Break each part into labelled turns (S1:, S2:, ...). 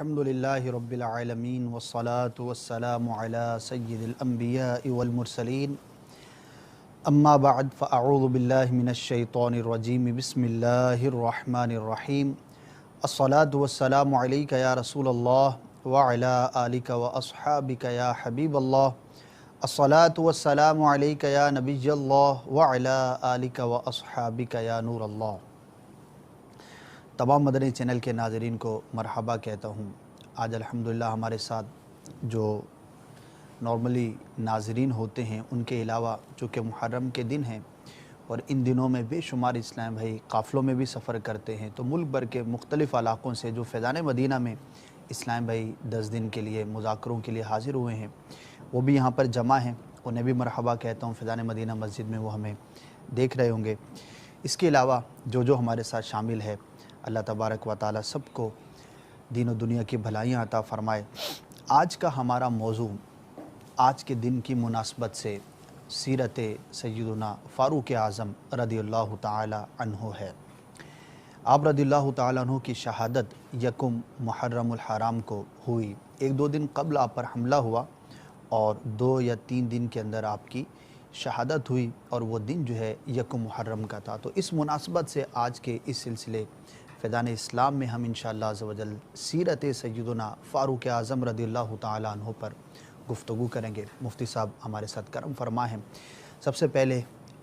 S1: الحمدللہ رب العالمین والصلاة والسلام علی سید الانبیاء والمرسلین اما بعد فاعوذ باللہ من الشیطان الرجیم بسم اللہ الرحمن الرحیم الصلاة والسلام علیک یا رسول اللہ وعلی آلک واصحابک یا حبیب اللہ الصلاة والسلام علیک یا نبی اللہ وعلی آلک واصحابک یا نور اللہ۔ تمام مدنی چینل کے ناظرین کو مرحبا کہتا ہوں۔ آج الحمدللہ ہمارے ساتھ جو نارملی ناظرین ہوتے ہیں ان کے علاوہ چونکہ محرم کے دن ہیں اور ان دنوں میں بے شمار اسلام بھائی قافلوں میں بھی سفر کرتے ہیں، تو ملک بھر کے مختلف علاقوں سے جو فیضان مدینہ میں اسلام بھائی 10 دن کے لیے مذاکروں کے لیے حاضر ہوئے ہیں وہ بھی یہاں پر جمع ہیں، انہیں بھی مرحبا کہتا ہوں۔ فیضان مدینہ مسجد میں وہ ہمیں دیکھ رہے ہوں گے۔ اس کے علاوہ جو ہمارے ساتھ شامل ہے، اللہ تبارک و تعالی سب کو دین و دنیا کی بھلائیاں عطا فرمائے۔ آج کا ہمارا موضوع آج کے دن کی مناسبت سے سیرت سیدنا فاروق اعظم رضی اللہ تعالی عنہ ہے۔ آپ رضی اللہ تعالی عنہ کی شہادت یکم محرم الحرام کو ہوئی۔ 1-2 دن قبل آپ پر حملہ ہوا اور 2 یا 3 دن کے اندر آپ کی شہادت ہوئی، اور وہ دن جو ہے یکم محرم کا تھا۔ تو اس مناسبت سے آج کے اس سلسلے فیضان اسلام میں ہم انشاءاللہ عز و جل سیرت سیدنا فاروق اعظم رضی اللہ تعالی عنہ پر گفتگو کریں گے۔ مفتی صاحب ہمارے ساتھ کرم فرما ہیں۔ سب سے پہلے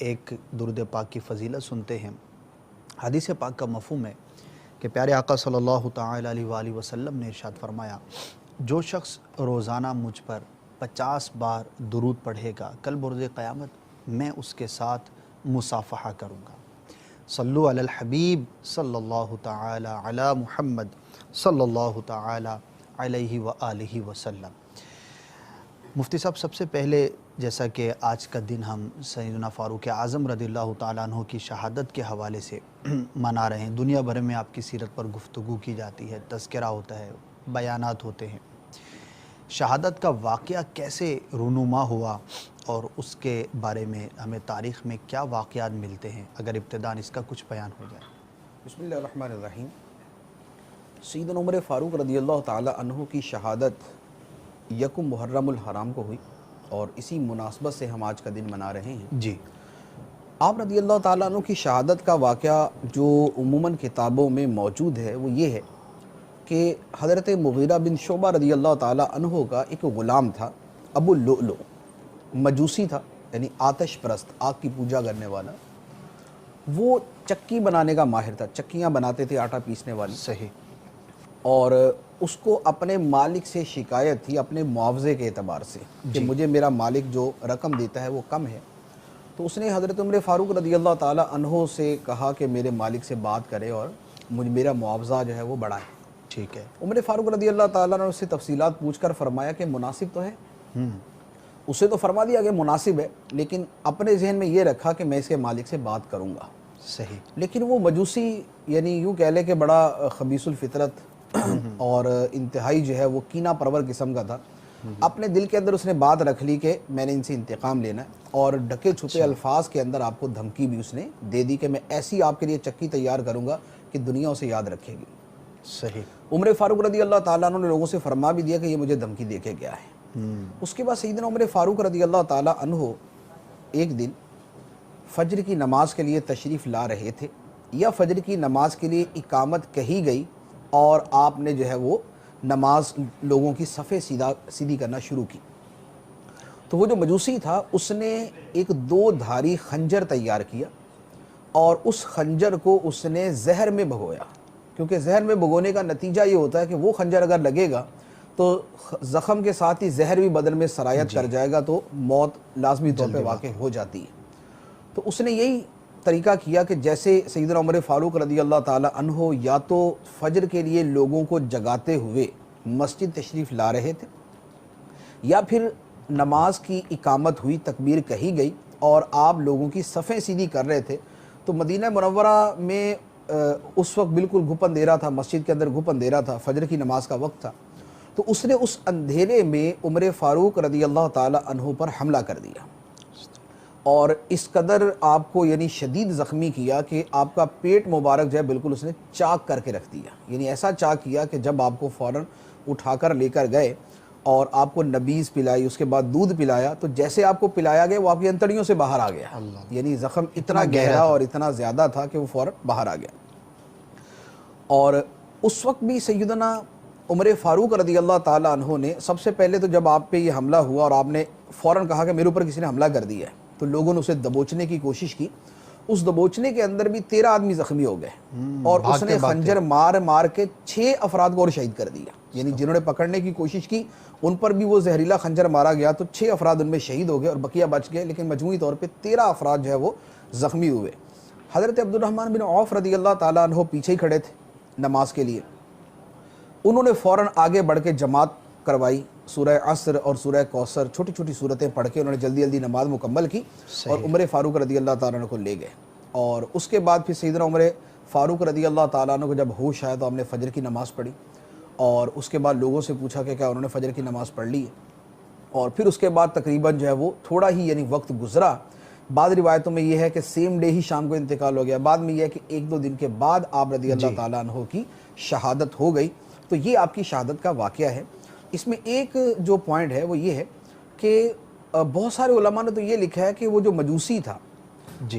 S1: ایک درود پاک کی فضیلت سنتے ہیں۔ حدیث پاک کا مفہوم ہے کہ پیارے آقا صلی اللہ تعالی علیہ وآلہ وسلم نے ارشاد فرمایا، جو شخص روزانہ مجھ پر 50 بار درود پڑھے گا، کل بروز قیامت میں اس کے ساتھ مصافحہ کروں گا۔ صلو علی الحبیب صلی اللہ تعالی علی محمد صلی اللہ تعالی علیہ وآلہ وسلم۔ مفتی صاحب، سب سے پہلے جیسا کہ آج کا دن ہم سیدنا فاروق اعظم رضی اللہ تعالیٰ عنہ کی شہادت کے حوالے سے منا رہے ہیں، دنیا بھر میں آپ کی سیرت پر گفتگو کی جاتی ہے، تذکرہ ہوتا ہے، بیانات ہوتے ہیں، شہادت کا واقعہ کیسے رونما ہوا اور اس کے بارے میں ہمیں تاریخ میں کیا واقعات ملتے ہیں، اگر ابتداً اس کا کچھ بیان ہو جائے۔
S2: بسم اللہ الرحمن الرحیم۔ سیدنا عمر فاروق رضی اللہ تعالی عنہ کی شہادت یکم محرم الحرام کو ہوئی، اور اسی مناسبت سے ہم آج کا دن منا رہے ہیں۔
S1: جی،
S2: آپ رضی اللہ تعالیٰ عنہ کی شہادت کا واقعہ جو عموماً کتابوں میں موجود ہے وہ یہ ہے کہ حضرت مغیرہ بن شعبہ رضی اللہ تعالیٰ عنہ کا ایک غلام تھا، ابو اللؤلؤ، مجوسی تھا، یعنی آتش پرست، آگ کی پوجا کرنے والا۔ وہ چکی بنانے کا ماہر تھا، چکیاں بناتے تھے آٹا پیسنے والی۔
S1: صحیح۔
S2: اور اس کو اپنے مالک سے شکایت تھی اپنے معاوضے کے اعتبار سے کہ مجھے میرا مالک جو رقم دیتا ہے وہ کم ہے۔ تو اس نے حضرت عمر فاروق رضی اللہ تعالی عنہ سے کہا کہ میرے مالک سے بات کرے اور میرا معاوضہ جو ہے وہ بڑھائے۔
S1: ٹھیک ہے۔
S2: عمر فاروق رضی اللہ تعالیٰ نے اس سے تفصیلات پوچھ کر فرمایا کہ مناسب تو ہے۔ اسے تو فرما دیا کہ مناسب ہے، لیکن اپنے ذہن میں یہ رکھا کہ میں اس کے مالک سے بات کروں گا۔
S1: صحیح۔
S2: لیکن وہ مجوسی یعنی یوں کہہ لے کہ بڑا خبیث الفطرت اور انتہائی جو ہے وہ کینہ پرور قسم کا تھا۔ اپنے دل کے اندر اس نے بات رکھ لی کہ میں نے ان سے انتقام لینا ہے، اور ڈھکے چھپے الفاظ کے اندر آپ کو دھمکی بھی اس نے دے دی کہ میں ایسی آپ کے لیے چکی تیار کروں گا کہ دنیا اسے یاد رکھے گی۔
S1: صحیح۔
S2: عمر فاروق رضی اللہ تعالیٰ عنہ نے لوگوں سے فرما بھی دیا کہ یہ مجھے دھمکی دے کے گیا ہے۔ اس کے بعد سیدنا عمر فاروق رضی اللہ تعالیٰ عنہ ایک دن فجر کی نماز کے لیے تشریف لا رہے تھے، یا فجر کی نماز کے لیے اقامت کہی گئی اور آپ نے جو ہے وہ نماز لوگوں کی صفیں سیدھی کرنا شروع کی۔ تو وہ جو مجوسی تھا اس نے ایک 2 دھاری خنجر تیار کیا، اور اس خنجر کو اس نے زہر میں بھگویا، کیونکہ زہر میں بھگونے کا نتیجہ یہ ہوتا ہے کہ وہ خنجر اگر لگے گا تو زخم کے ساتھ ہی زہر بھی بدن میں سرایت کر جائے گا، تو موت لازمی طور پہ واقع ہو جاتی ہے۔ تو اس نے یہی طریقہ کیا کہ جیسے سیدنا عمر فاروق رضی اللہ تعالی عنہ یا تو فجر کے لیے لوگوں کو جگاتے ہوئے مسجد تشریف لا رہے تھے، یا پھر نماز کی اقامت ہوئی، تکبیر کہی گئی اور آپ لوگوں کی صفیں سیدھی کر رہے تھے۔ تو مدینہ منورہ میں اس وقت بالکل گھپ اندھیرا تھا، مسجد کے اندر گھپ اندھیرا تھا، فجر کی نماز کا وقت تھا۔ تو اس نے اس اندھیرے میں عمر فاروق رضی اللہ تعالی عنہ پر حملہ کر دیا، اور اس قدر آپ کو یعنی شدید زخمی کیا کہ آپ کا پیٹ مبارک جو ہے بالکل اس نے چاک کر کے رکھ دیا، یعنی ایسا چاک کیا کہ جب آپ کو فوراً اٹھا کر لے کر گئے اور آپ کو نبیذ پلائی، اس کے بعد دودھ پلایا، تو جیسے آپ کو پلایا گیا وہ آپ کی انتڑیوں سے باہر آ گیا، یعنی زخم اتنا گہرا اور اتنا زیادہ تھا کہ وہ فوراً باہر آ گیا۔ اور اس وقت بھی سیدنا عمر فاروق رضی اللہ تعالیٰ عنہ نے سب سے پہلے تو جب آپ پہ یہ حملہ ہوا اور آپ نے فوراً کہا کہ میرے اوپر کسی نے حملہ کر دیا ہے، تو لوگوں نے اسے دبوچنے کی کوشش کی، اس دبوچنے کے اندر بھی 13 آدمی زخمی ہو گئے اور اس نے خنجر مار مار کے 6 افراد کو اور شہید کر دیا، یعنی جنہوں نے پکڑنے کی کوشش کی ان پر بھی وہ زہریلا خنجر مارا گیا تو 6 افراد ان میں شہید ہو گئے اور بقیہ بچ گئے، لیکن مجموعی طور پہ 13 افراد جو ہے وہ زخمی ہوئے۔ حضرت عبد الرحمن بن عوف رضی اللہ تعالیٰ عنہ پیچھے ہی کھڑے تھے نماز کے لیے، انہوں نے فوراً آگے بڑھ کے جماعت کروائی، سورہ عصر اور سورہ کوثر چھوٹی چھوٹی صورتیں پڑھ کے انہوں نے جلدی جلدی نماز مکمل کی اور عمر فاروق رضی اللہ تعالیٰ عنہ کو لے گئے۔ اور اس کے بعد پھر سیدنا عمر فاروق رضی اللہ تعالیٰ عنہ کو جب ہوش آیا تو ہم نے فجر کی نماز پڑھی اور اس کے بعد لوگوں سے پوچھا کہ کیا انہوں نے فجر کی نماز پڑھ لی ہے، اور پھر اس کے بعد تقریباً جو ہے وہ تھوڑا ہی یعنی وقت گزرا، بعض روایتوں میں یہ ہے کہ سیم ڈے ہی شام کو انتقال ہو گیا، بعد میں یہ ہے کہ 1-2 دن کے بعد آپ رضی اللہ تعالیٰ عنہ کی شہادت ہو گئی۔ تو یہ آپ کی شہادت کا واقعہ ہے۔ اس میں ایک جو پوائنٹ ہے وہ یہ ہے کہ بہت سارے علماء نے تو یہ لکھا ہے کہ وہ جو مجوسی تھا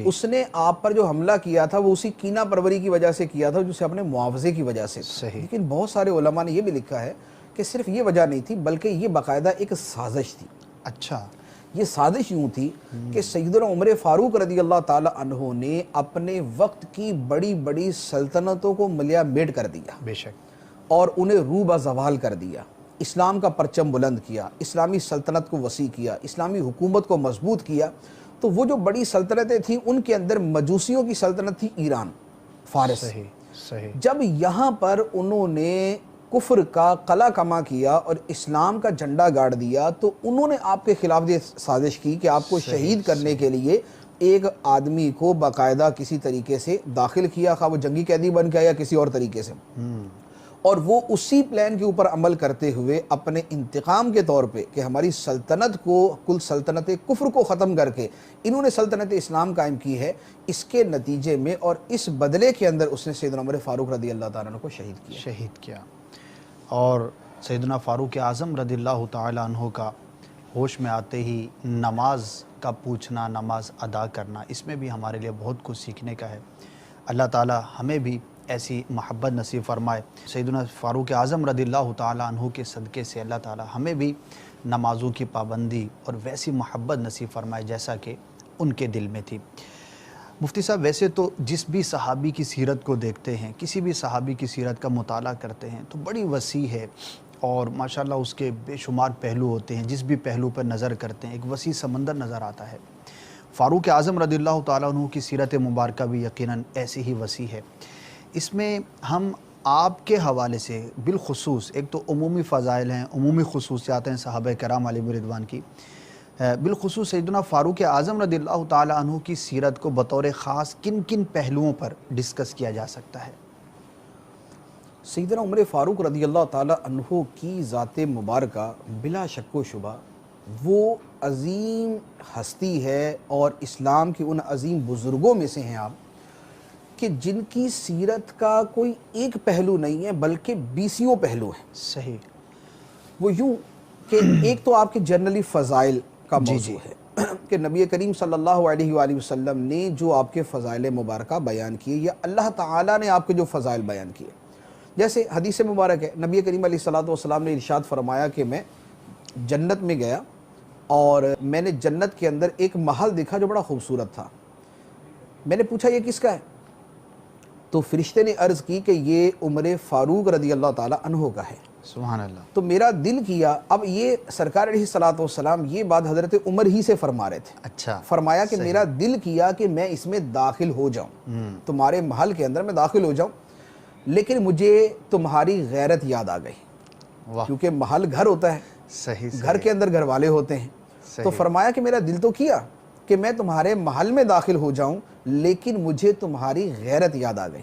S2: اس نے آپ پر جو حملہ کیا تھا وہ اسی کینہ پروری کی وجہ سے کیا تھا جسے اپنے معاوضے کی وجہ سے، لیکن بہت سارے علماء نے یہ بھی لکھا ہے کہ صرف یہ وجہ نہیں تھی بلکہ یہ باقاعدہ ایک سازش تھی۔
S1: اچھا،
S2: یہ سازش یوں تھی کہ سیدنا عمر فاروق رضی اللہ تعالیٰ عنہ نے اپنے وقت کی بڑی بڑی سلطنتوں کو ملیا میٹ کر دیا،
S1: بے شک،
S2: اور انہیں روبہ زوال کر دیا، اسلام کا پرچم بلند کیا، اسلامی سلطنت کو وسیع کیا، اسلامی حکومت کو مضبوط کیا۔ تو وہ جو بڑی سلطنتیں تھیں ان کے اندر مجوسیوں کی سلطنت تھی ایران، فارس۔
S1: صحیح۔
S2: جب یہاں پر انہوں نے کفر کا قلع کما کیا اور اسلام کا جھنڈا گاڑ دیا تو انہوں نے آپ کے خلاف یہ سازش کی کہ آپ کو شہید کرنے کے لیے ایک آدمی کو باقاعدہ کسی طریقے سے داخل کیا، خواہ وہ جنگی قیدی بن کے یا کسی اور طریقے سے، اور وہ اسی پلان کے اوپر عمل کرتے ہوئے اپنے انتقام کے طور پہ کہ ہماری سلطنت کو، کل سلطنت کفر کو ختم کر کے انہوں نے سلطنت اسلام قائم کی ہے، اس کے نتیجے میں اور اس بدلے کے اندر اس نے سیدنا عمر فاروق رضی اللہ تعالیٰ عنہ کو شہید کیا۔ اور سیدنا فاروق اعظم رضی اللہ تعالیٰ عنہ کا ہوش میں آتے ہی نماز کا پوچھنا، نماز ادا کرنا، اس میں بھی ہمارے لیے بہت کچھ سیکھنے کا ہے۔ اللہ تعالیٰ ہمیں بھی ایسی محبت نصیب فرمائے۔ سیدنا فاروق اعظم رضی اللہ تعالیٰ عنہ کے صدقے سے اللہ تعالیٰ ہمیں بھی نمازوں کی پابندی اور ویسی محبت نصیب فرمائے جیسا کہ ان کے دل میں تھی۔ مفتی صاحب، ویسے تو جس بھی صحابی کی سیرت کو دیکھتے ہیں، کسی بھی صحابی کی سیرت کا مطالعہ کرتے ہیں تو بڑی وسیع ہے اور ماشاءاللہ اس کے بے شمار پہلو ہوتے ہیں، جس بھی پہلو پر نظر کرتے ہیں ایک وسیع سمندر نظر آتا ہے۔ فاروق اعظم رضی اللہ تعالیٰ عنہ کی سیرت مبارکہ بھی یقیناً ایسی ہی وسیع ہے۔ اس میں ہم آپ کے حوالے سے بالخصوص ایک تو عمومی فضائل ہیں، عمومی خصوصیات ہیں صحابہ کرام علیہم رضوان کی، بالخصوص سیدنا فاروق اعظم رضی اللہ تعالیٰ عنہ کی سیرت کو بطور خاص کن کن پہلوؤں پر ڈسکس کیا جا سکتا ہے؟ سیدنا عمر فاروق رضی اللہ تعالیٰ عنہ کی ذات مبارکہ بلا شک و شبہ وہ عظیم ہستی ہے اور اسلام کے ان عظیم بزرگوں میں سے ہیں آپ کہ جن کی سیرت کا کوئی ایک پہلو نہیں ہے بلکہ 20 پہلو ہیں۔
S1: صحیح۔
S2: وہ یوں کہ ایک تو آپ کے جنرلی فضائل کا موضوع ہے کہ نبی کریم صلی اللہ علیہ وآلہ وسلم نے جو آپ کے فضائل مبارکہ بیان کیے یا اللہ تعالیٰ نے آپ کے جو فضائل بیان کیے، جیسے حدیث مبارک ہے نبی کریم علیہ الصلوۃ والسلام نے ارشاد فرمایا کہ میں جنت میں گیا اور میں نے جنت کے اندر ایک محل دیکھا جو بڑا خوبصورت تھا۔ میں نے پوچھا یہ کس کا ہے؟ تو فرشتے نے عرض کی کہ یہ عمر فاروق رضی اللہ تعالیٰ عنہ کا ہے۔
S1: سبحان اللہ۔
S2: تو میرا دل کیا، اب یہ سرکار علیہ الصلوۃ والسلام یہ بات حضرت عمر ہی سے فرما رہے تھے۔
S1: اچھا،
S2: فرمایا کہ میرا دل کیا کہ میں اس میں داخل ہو جاؤں، تمہارے محل کے اندر میں داخل ہو جاؤں، لیکن مجھے تمہاری غیرت یاد آ گئی، کیونکہ محل گھر ہوتا ہے،
S1: صحیح،
S2: گھر کے اندر گھر والے ہوتے ہیں۔ تو فرمایا کہ میرا دل تو کیا کہ میں تمہارے محل میں داخل ہو جاؤں، لیکن مجھے تمہاری غیرت یاد آ گئی۔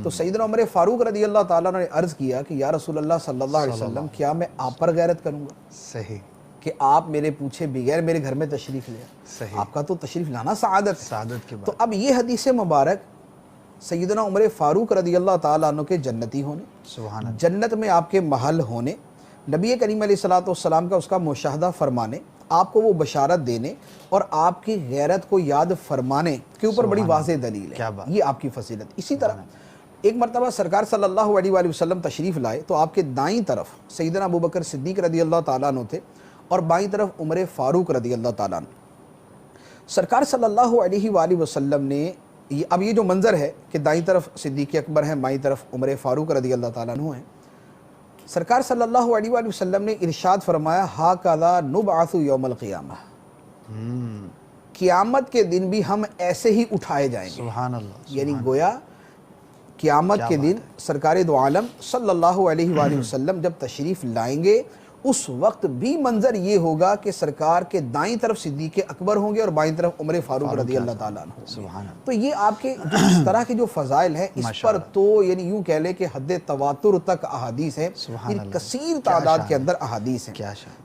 S2: تو سیدنا عمر فاروق رضی اللہ تعالیٰ نے عرض کیا کہ یا رسول اللہ صلی اللہ علیہ وسلم کیا میں آپ پر غیرت کروں گا؟
S1: صحیح۔
S2: کہ آپ میرے پوچھے بغیر میرے گھر میں تشریف لے آئے.
S1: صحیح.
S2: آپ کا تو تشریف لانا سعادت ہے.
S1: سعادت کے
S2: تو
S1: بعد
S2: اب یہ حدیث مبارک سیدنا عمر فاروق رضی اللہ تعالیٰ عنہ کے جنتی ہونے,
S1: سبحان اللہ.
S2: جنت میں آپ کے محل ہونے, نبی کریم علیہ الصلوۃ والسلام کا اس کا مشاہدہ فرمانے, آپ کو وہ بشارت دینے اور آپ کی غیرت کو یاد فرمانے کے اوپر بڑی واضح دلیل ہے. یہ آپ کی فضیلت. اسی طرح ایک مرتبہ سرکار صلی اللہ علیہ وآلہ وسلم تشریف لائے تو آپ کے دائیں طرف سیدنا ابوبکر صدیق رضی اللہ تعالیٰ عنہ تھے اور بائیں طرف عمر فاروق رضی اللہ تعالیٰ عنہ. سرکار صلی اللہ علیہ وآلہ وسلم نے اب یہ جو منظر ہے کہ دائیں طرف صدیق اکبر ہیں, بائیں طرف عمر فاروق رضی اللہ تعالیٰ عنہ ہیں, سرکار صلی اللہ علیہ وآلہ وسلم نے ارشاد فرمایا ہاکذا نبعث یوم القیامہ, قیامت کے دن بھی ہم ایسے ہی اٹھائے جائیں گے.
S1: سبحان اللہ.
S2: یعنی گویا قیامت کے دن سرکار دو عالم صلی اللہ علیہ وآلہ وسلم جب تشریف لائیں گے اس وقت بھی منظر یہ ہوگا کہ سرکار کے دائیں طرف صدیق اکبر ہوں گے اور بائیں طرف عمر فاروق رضی اللہ تعالیٰ عنہ ہوں گے. تو یہ آپ کے اس طرح کے جو فضائل ہیں اس پر تو یعنی یوں کہہ لیں کہ حد تواتر تک احادیث ہیں, یعنی کثیر تعداد کے اندر احادیث ہیں.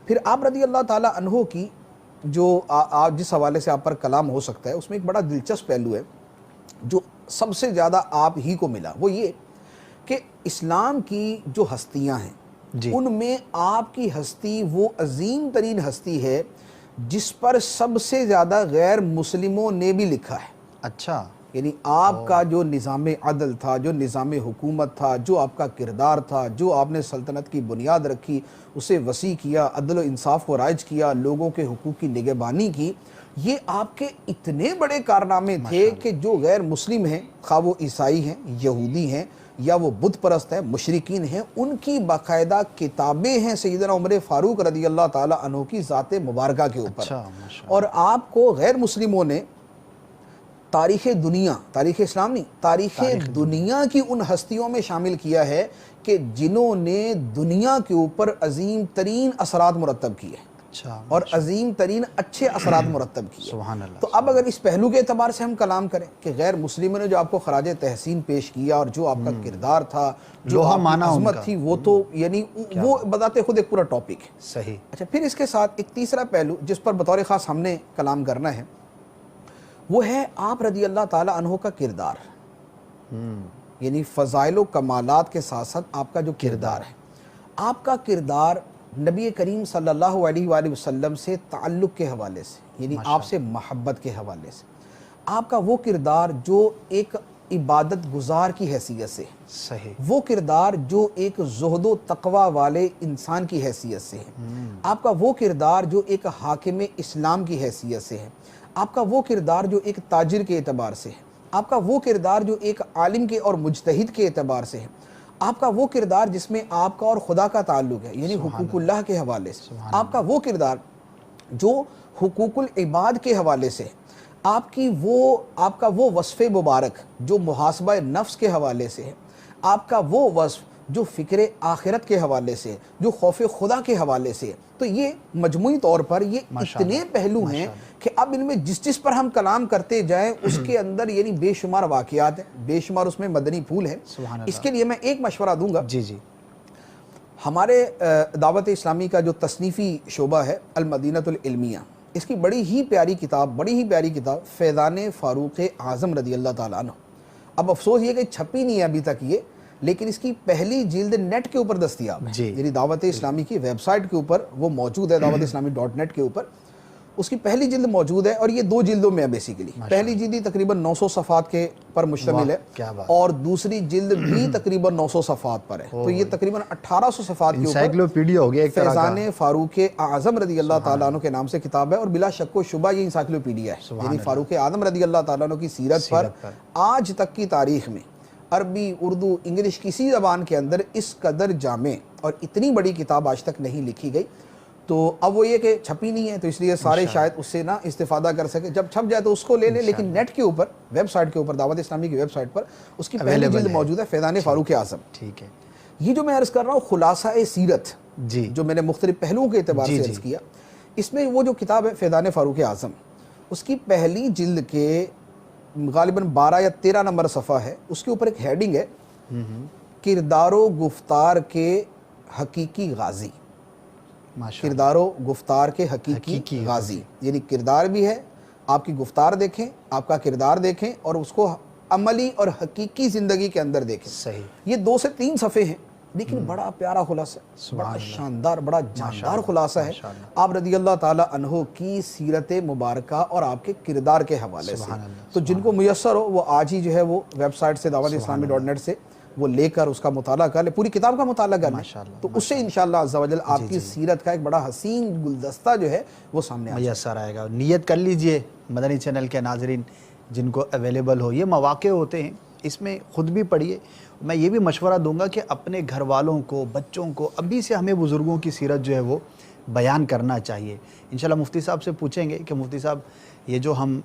S2: پھر آپ رضی اللہ تعالیٰ عنہ کی جو جس حوالے سے آپ پر کلام ہو سکتا ہے اس میں ایک بڑا دلچسپ پہلو ہے جو سب سے زیادہ آپ ہی کو ملا, وہ یہ کہ اسلام کی جو ہستیاں ہیں ان میں آپ کی ہستی وہ عظیم ترین ہستی ہے جس پر سب سے زیادہ غیر مسلموں نے بھی لکھا ہے.
S1: اچھا.
S2: یعنی آپ کا جو نظام عدل تھا, جو نظام حکومت تھا, جو آپ کا کردار تھا, جو آپ نے سلطنت کی بنیاد رکھی, اسے وسیع کیا, عدل و انصاف کو رائج کیا, لوگوں کے حقوق کی نگہبانی کی, یہ آپ کے اتنے بڑے کارنامے تھے کہ جو غیر مسلم ہیں, خواہ وہ عیسائی ہیں, یہودی ہیں یا وہ بت پرست ہیں, مشرکین ہیں, ان کی باقاعدہ کتابیں ہیں سیدنا عمر فاروق رضی اللہ تعالیٰ عنہ کی ذات مبارکہ کے اوپر. اور آپ کو غیر مسلموں نے تاریخ دنیا, تاریخ اسلام نہیں, تاریخ دنیا کی ان ہستیوں میں شامل کیا ہے کہ جنہوں نے دنیا کے اوپر عظیم ترین اثرات مرتب کیے اور عظیم ترین اچھے اثرات مرتب کیے.
S1: سبحان اللہ.
S2: تو اب اگر اس پہلو کے اعتبار سے ہم کلام کریں کہ غیر مسلموں نے جو آپ کو خراج تحسین پیش کیا اور جو آپ کا کردار تھا, جو آپ کی عظمت تھی, وہ تو یعنی وہ بتاتے خود ایک پورا ٹاپک ہے.
S1: صحیح.
S2: اچھا, پھر اس کے ساتھ ایک تیسرا پہلو جس پر بطور خاص ہم نے کلام کرنا ہے وہ ہے آپ رضی اللہ تعالیٰ عنہ کا کردار. یعنی فضائل و کمالات کے ساتھ ساتھ آپ کا جو کردار ہے, آپ کا کردار نبی کریم صلی اللہ علیہ وآلہ وسلم سے تعلق کے حوالے سے, یعنی آپ سے محبت کے حوالے سے, آپ کا وہ کردار جو ایک عبادت گزار کی حیثیت سے,
S1: صحیح,
S2: وہ کردار جو ایک زہد و تقوی والے انسان کی حیثیت سے ہے, آپ کا وہ کردار جو ایک حاکم اسلام کی حیثیت سے ہے, آپ کا وہ کردار جو ایک تاجر کے اعتبار سے ہے, آپ کا وہ کردار جو ایک عالم کے اور مجتہد کے اعتبار سے ہے, آپ کا وہ کردار جس میں آپ کا اور خدا کا تعلق ہے یعنی حقوق اللہ کے حوالے سے, آپ کا وہ کردار جو حقوق العباد کے حوالے سے, آپ کا وہ وصف مبارک جو محاسبہ نفس کے حوالے سے ہے, آپ کا وہ وصف جو فکر آخرت کے حوالے سے, جو خوف خدا کے حوالے سے. تو یہ مجموعی طور پر یہ اتنے پہلو ہیں کہ اب ان میں جس پر ہم کلام کرتے جائیں اس کے اندر یعنی بے شمار واقعات ہیں, بے شمار اس میں مدنی پھول ہیں. اس کے لیے میں ایک مشورہ دوں گا.
S1: جی جی.
S2: ہمارے دعوت اسلامی کا جو تصنیفی شعبہ ہے المدینۃ العلمیہ, اس کی بڑی ہی پیاری کتاب فیضان فاروق اعظم رضی اللہ تعالیٰ عنہ. اب افسوس یہ کہ چھپی نہیں ہے ابھی تک یہ, لیکن اس کی پہلی جلد نیٹ کے اوپر دستیاب ہے, یعنی دعوت اسلامی کی ویب سائٹ کے اوپر وہ موجود ہے, دعوت اسلامی .net کے اوپر اس کی پہلی جلد موجود ہے, اور یہ 2 جلدوں میں ہے بیسیکلی. پہلی جلد تقریباً 900 صفحات کے پر مشتمل ہے اور دوسری جلد بھی تقریباً 900 صفحات پر ہے. تو یہ تقریباً 1800 صفحات کے اوپر
S1: انسائکلوپیڈیا ہو گیا ایک طرح کا.
S2: فیضان فاروق اعظم رضی اللہ تعالیٰ عنہ کے نام سے کتاب ہے, اور بلا شک و شبہ یہ انسائکلوپیڈیا ہے. یعنی فاروق اعظم رضی اللہ تعالیٰ عنہ کی سیرت پر آج تک کی تاریخ میں عربی, اردو, انگلش کسی زبان کے اندر اس قدر جامع اور اتنی بڑی کتاب آج تک نہیں لکھی گئی. تو اب وہ یہ کہ چھپی نہیں ہے تو اس لیے سارے شاید اس سے نہ استفادہ کر سکے, جب چھپ جائے تو اس کو لے لیں. لیکن نیٹ کے اوپر, ویب سائٹ کے اوپر, دعوت اسلامی کی ویب سائٹ پر اس کی پہلی جلد موجود ہے, فیضان فاروق اعظم.
S1: ٹھیک ہے.
S2: یہ جو میں عرض کر رہا ہوں خلاصہ سیرت, جو میں نے مختلف پہلوؤں کے اعتبار سے عرض کیا, اس میں وہ جو کتاب ہے فیضان فاروق اعظم, اس کی پہلی جلد کے غالباً 12 یا 13 نمبر صفحہ ہے. اس کے اوپر ایک ہیڈنگ ہے کردار و گفتار کے حقیقی غازی. کردار و گفتار کے حقیقی غازی، یعنی کردار بھی ہے، آپ کی گفتار دیکھیں، آپ کا کردار دیکھیں اور اس کو عملی اور حقیقی زندگی کے اندر دیکھیں۔
S1: صحیح۔
S2: یہ 2 سے 3 صفحے ہیں لیکن بڑا پیارا خلاصہ ہے، بڑا شاندار، بڑا جاندار خلاصہ ہے آپ رضی اللہ تعالی عنہ کی سیرت مبارکہ اور آپ کے کردار کے حوالے سے۔ تو جن کو میسر ہو وہ آج ہی جو ہے وہ ویب سائٹ سے dawat-islami.net سے وہ لے کر اس کا مطالعہ کر لے، پوری کتاب کا مطالعہ کر لیں، تو اس سے انشاءاللہ عز و جل آپ کی سیرت کا ایک بڑا حسین گلدستہ جو ہے وہ سامنے
S1: میسر آئے گا۔ نیت کر لیجئے مدنی چینل کے ناظرین جن کو اویلیبل ہو، یہ مواقع ہوتے ہیں، اس میں خود بھی پڑھیے۔ میں یہ بھی مشورہ دوں گا کہ اپنے گھر والوں کو، بچوں کو ابھی سے ہمیں بزرگوں کی سیرت جو ہے وہ بیان کرنا چاہیے۔ انشاءاللہ مفتی صاحب سے پوچھیں گے کہ مفتی صاحب یہ جو ہم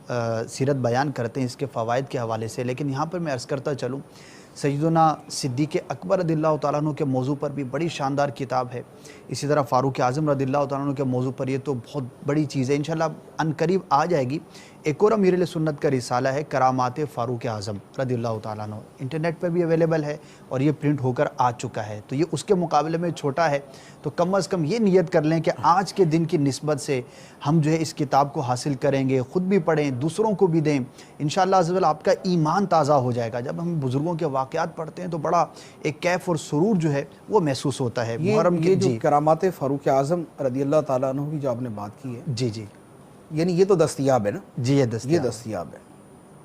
S1: سیرت بیان کرتے ہیں اس کے فوائد کے حوالے سے، لیکن یہاں پر میں عرض کرتا چلوں، سیدنا صدیق اکبر رضی اللہ تعالیٰ عنہ کے موضوع پر بھی بڑی شاندار کتاب ہے، اسی طرح فاروق اعظم رضی اللہ تعالیٰ عنہ کے موضوع پر یہ تو بہت بڑی چیز ہے، انشاءاللہ عنقریب آ جائے گی۔ ایک اور امیر سنت کا رسالہ ہے کرامات فاروق اعظم رضی اللہ تعالیٰ عنہ، انٹرنیٹ پر بھی اویلیبل ہے اور یہ پرنٹ ہو کر آ چکا ہے، تو یہ اس کے مقابلے میں چھوٹا ہے، تو کم از کم یہ نیت کر لیں کہ آج کے دن کی نسبت سے ہم جو ہے اس کتاب کو حاصل کریں گے، خود بھی پڑھیں، دوسروں کو بھی دیں، انشاءاللہ عز و جل آپ کا ایمان تازہ ہو جائے گا۔ جب ہم بزرگوں کے واقعات پڑھتے ہیں تو بڑا ایک کیف اور سرور جو ہے وہ محسوس ہوتا ہے۔ محرم
S2: یہ جو کرامات فاروق اعظم رضی اللہ تعالیٰ عنہ کی جو آپ نے بات کی ہے،
S1: جی جی،
S2: یعنی یہ تو دستیاب ہے نا؟
S1: جی یہ
S2: دستیاب ہے،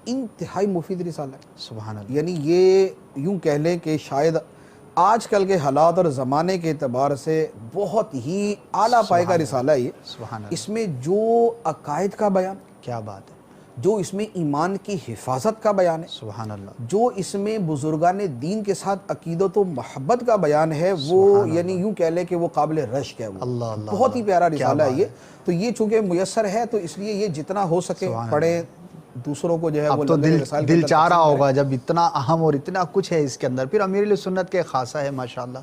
S2: انتہائی مفید رسالہ ہے،
S1: سبحان اللہ۔
S2: یعنی یہ یوں کہہ لیں کہ شاید آج کل کے حالات اور زمانے کے اعتبار سے بہت ہی اعلیٰ پائے کا رسالہ ہے یہ۔
S1: سبحان اللہ،
S2: اس میں جو عقائد کا بیان،
S1: کیا بات ہے،
S2: جو اس میں ایمان کی حفاظت کا بیان ہے،
S1: سبحان اللہ،
S2: جو اس میں بزرگان دین کے ساتھ عقیدت و محبت کا بیان ہے، وہ یعنی یوں کہہ لیں کہ وہ قابل رشک ہے، وہ بہت ہی پیارا رسالہ ہے یہ۔ تو یہ چونکہ میسر ہے تو اس لیے یہ جتنا ہو سکے پڑھیں، دوسروں کو جو ہے وہ
S1: دل چاہ رہا ہوگا جب اتنا اہم اور اتنا کچھ ہے اس کے اندر۔ پھر امیر سنت کے خاصہ ہے ماشاءاللہ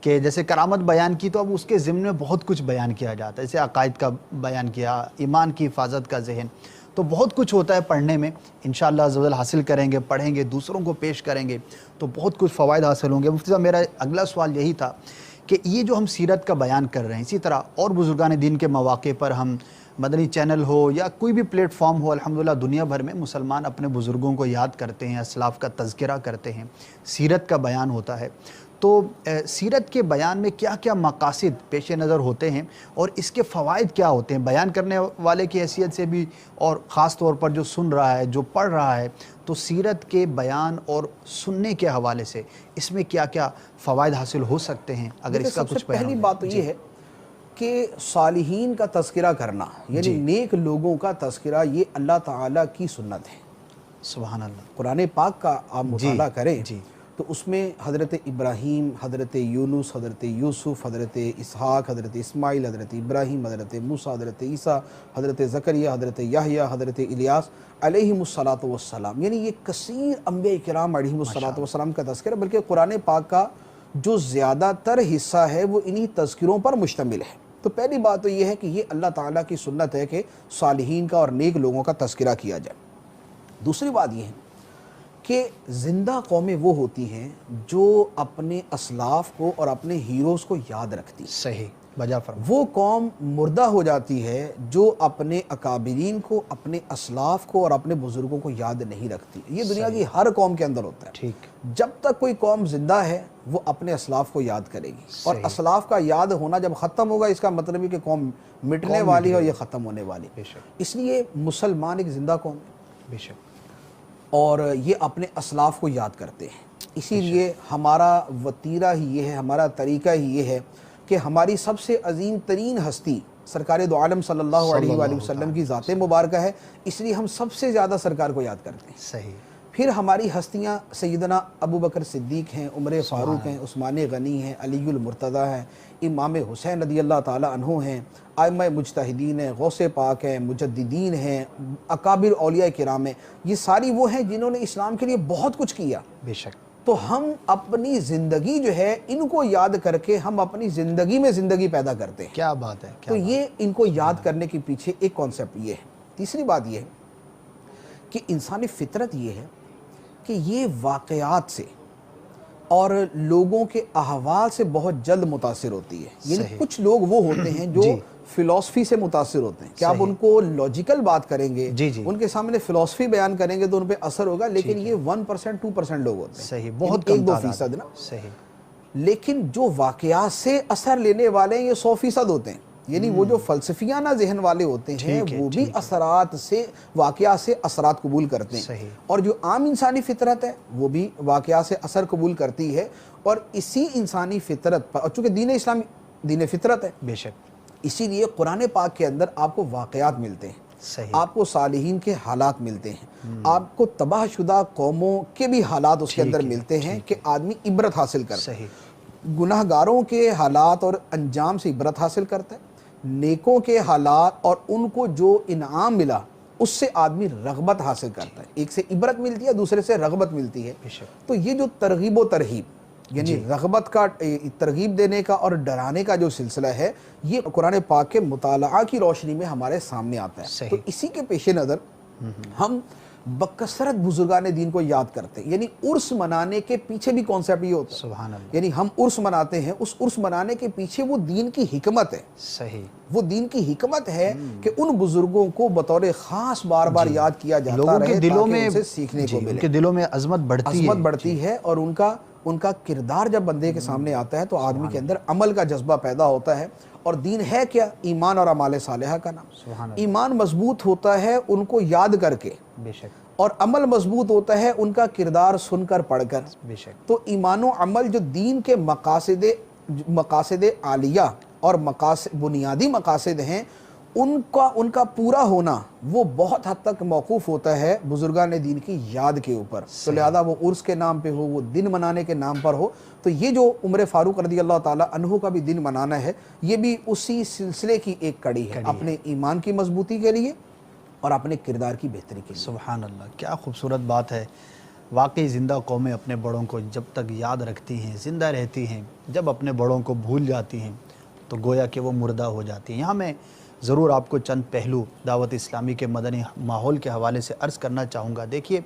S1: کہ جیسے کرامت بیان کی تو اب اس کے ضمن میں بہت کچھ بیان کیا جاتا ہے، جیسے عقائد کا بیان کیا، ایمان کی حفاظت کا ذہن، تو بہت کچھ ہوتا ہے پڑھنے میں، انشاءاللہ عز و جل حاصل کریں گے، پڑھیں گے، دوسروں کو پیش کریں گے تو بہت کچھ فوائد حاصل ہوں گے۔ مفتی صاحب میرا اگلا سوال یہی تھا کہ یہ جو ہم سیرت کا بیان کر رہے ہیں، اسی طرح اور بزرگان دین کے مواقع پر ہم مدنی چینل ہو یا کوئی بھی پلیٹ فارم ہو، الحمدللہ دنیا بھر میں مسلمان اپنے بزرگوں کو یاد کرتے ہیں، اسلاف کا تذکرہ کرتے ہیں، سیرت کا بیان ہوتا ہے، تو سیرت کے بیان میں کیا کیا مقاصد پیش نظر ہوتے ہیں اور اس کے فوائد کیا ہوتے ہیں بیان کرنے والے کی حیثیت سے بھی، اور خاص طور پر جو سن رہا ہے، جو پڑھ رہا ہے، تو سیرت کے بیان اور سننے کے حوالے سے اس میں کیا کیا فوائد حاصل ہو سکتے ہیں؟ اگر اس کا کچھ
S2: پہلی بات تو یہ ہے کہ صالحین کا تذکرہ کرنا، یعنی نیک لوگوں کا تذکرہ، یہ اللہ تعالیٰ کی سنت ہے۔
S1: سبحان اللہ۔
S2: قرآن پاک کا آپ مطالعہ کریں تو اس میں حضرت ابراہیم، حضرت یونس، حضرت یوسف، حضرت اسحاق، حضرت اسماعیل، حضرت ابراہیم، حضرت موسیٰ، حضرت عیسیٰ، حضرت زکریا، حضرت یحییٰ، حضرت الیاس علیہم الصلاۃ والسلام، یعنی یہ کثیر انبیاء کرام علیہم الصلاۃ والسلام کا تذکرہ، بلکہ قرآن پاک کا جو زیادہ تر حصہ ہے وہ انہی تذکروں پر مشتمل ہے۔ تو پہلی بات تو یہ ہے کہ یہ اللہ تعالیٰ کی سنت ہے کہ صالحین کا اور نیک لوگوں کا تذکرہ کیا جائے۔ دوسری بات یہ ہے کہ زندہ قومیں وہ ہوتی ہیں جو اپنے اسلاف کو اور اپنے ہیروز کو یاد رکھتی،
S1: صحیح، بجا فرما۔
S2: وہ قوم مردہ ہو جاتی ہے جو اپنے اکابرین کو، اپنے اسلاف کو اور اپنے بزرگوں کو یاد نہیں رکھتی۔ یہ دنیا کی ہر قوم کے اندر ہوتا ہے۔
S1: ٹھیک،
S2: جب تک کوئی قوم زندہ ہے وہ اپنے اسلاف کو یاد کرے گی، اور اسلاف کا یاد ہونا جب ختم ہوگا اس کا مطلب ہے کہ قوم مٹنے والی ہے اور یہ ختم ہونے والی۔ اس لیے مسلمان ایک زندہ قوم ہے،
S1: بے شک،
S2: اور یہ اپنے اسلاف کو یاد کرتے ہیں۔ اسی لیے ہمارا وتیرہ ہی یہ ہے، ہمارا طریقہ ہی یہ ہے کہ ہماری سب سے عظیم ترین ہستی سرکار دو عالم صلی اللہ علیہ وآلہ وسلم کی ذات مبارکہ ہے، اس لیے ہم سب سے زیادہ سرکار کو یاد کرتے ہیں۔
S1: صحیح۔
S2: پھر ہماری ہستیاں سیدنا ابو بکر صدیق ہیں، عمر فاروق ہیں، عثمان غنی ہیں، علی المرتضیٰ ہیں، امام حسین رضی اللہ تعالی عنہ ہیں، ائمہ مجتہدین ہیں، غوث پاک ہیں، مجددین ہیں، اکابر اولیاء کرام ہیں، یہ ساری وہ ہیں جنہوں نے اسلام کے لیے بہت کچھ کیا۔
S1: بے شک۔
S2: تو ہم اپنی زندگی جو ہے ان کو یاد کر کے ہم اپنی زندگی میں زندگی پیدا کرتے ہیں۔
S1: کیا بات ہے،
S2: تو یہ ان کو یاد کرنے کے پیچھے ایک کانسیپٹ یہ ہے۔ تیسری بات یہ ہے کہ انسانی فطرت یہ ہے کہ یہ واقعات سے اور لوگوں کے احوال سے بہت جلد متاثر ہوتی ہے. یعنی کچھ لوگ وہ ہوتے ہیں جو فلسفی سے متاثر ہوتے ہیں کہ آپ ان کو لاجیکل بات کریں گے, ان کے سامنے فلسفی بیان کریں گے تو ان پہ اثر ہوگا, لیکن یہ 1% 2% لوگ ہوتے ہیں,
S1: بہت
S2: 1-2% نا. لیکن جو واقعات سے اثر لینے والے ہیں یہ 100% ہوتے ہیں. یعنی وہ جو فلسفیانہ ذہن والے ہوتے ہیں وہ بھی اثرات سے, واقعات سے اثرات قبول کرتے ہیں, اور جو عام انسانی فطرت ہے وہ بھی واقعات سے اثر قبول کرتی ہے. اور اسی انسانی فطرت پر, اور چونکہ دین اسلامی دین فطرت ہے
S1: بے شک,
S2: اسی لیے قرآن پاک کے اندر آپ کو واقعات ملتے ہیں, آپ کو صالحین کے حالات ملتے ہیں, آپ کو تباہ شدہ قوموں کے بھی حالات اس کے اندر ملتے ہیں کہ آدمی عبرت حاصل کرتا ہے. گناہ گاروں کے حالات اور انجام سے عبرت حاصل کرتا ہے, نیکوں کے حالات اور ان کو جو انعام ملا اس سے آدمی رغبت حاصل کرتا ہے. ایک سے عبرت ملتی ہے, دوسرے سے رغبت ملتی ہے. تو یہ جو ترغیب و ترہیب, یعنی رغبت کا, ترغیب دینے کا اور ڈرانے کا جو سلسلہ ہے, یہ قرآن پاک کے مطالعہ کی روشنی میں ہمارے سامنے آتا ہے. تو اسی کے پیش نظر ہم بکثرت بزرگان دین کو یاد کرتے ہیں. یعنی عرس منانے کے پیچھے بھی کانسیپٹ یہ ہوتا ہے,
S1: سبحان اللہ,
S2: یعنی ہم عرس مناتے ہیں, اس عرس منانے کے پیچھے وہ دین کی حکمت ہے.
S1: صحیح,
S2: وہ دین کی حکمت ہے کہ ان بزرگوں کو بطور خاص بار بار یاد کیا جاتا رہے تاکہ ان سے سیکھنے کو ملے.
S1: ان کے دلوں میں عظمت بڑھتی
S2: ہے, اور ان کا کردار جب بندے کے سامنے آتا ہے تو آدمی کے اندر عمل کا جذبہ پیدا ہوتا ہے. اور دین ہے کیا؟ ایمان اور اعمال صالحہ کا نام. ایمان مضبوط ہوتا ہے ان کو یاد کر کے,
S1: بے شک,
S2: اور عمل مضبوط ہوتا ہے ان کا کردار سن کر پڑھ کر.
S1: بے شک.
S2: تو ایمان و عمل جو دین کے مقاصد عالیہ اور بنیادی مقاصد ہیں, ان کا پورا ہونا وہ بہت حد تک موقوف ہوتا ہے بزرگان دین کی یاد کے اوپر. تو لہذا وہ عرس کے نام پہ ہو, وہ دن منانے کے نام پر ہو, تو یہ جو عمر فاروق رضی اللہ تعالیٰ عنہ کا بھی دن منانا ہے, یہ بھی اسی سلسلے کی ایک کڑی ہے, اپنے ایمان کی مضبوطی کے لیے اور اپنے کردار کی بہتری کے لیے.
S1: سبحان اللہ, کیا خوبصورت بات ہے. واقعی زندہ قومیں اپنے بڑوں کو جب تک یاد رکھتی ہیں, زندہ رہتی ہیں, جب اپنے بڑوں کو بھول جاتی ہیں تو گویا کہ وہ مردہ ہو جاتی ہیں. یہاں میں ضرور آپ کو چند پہلو دعوت اسلامی کے مدنی ماحول کے حوالے سے عرض کرنا چاہوں گا. دیکھیے,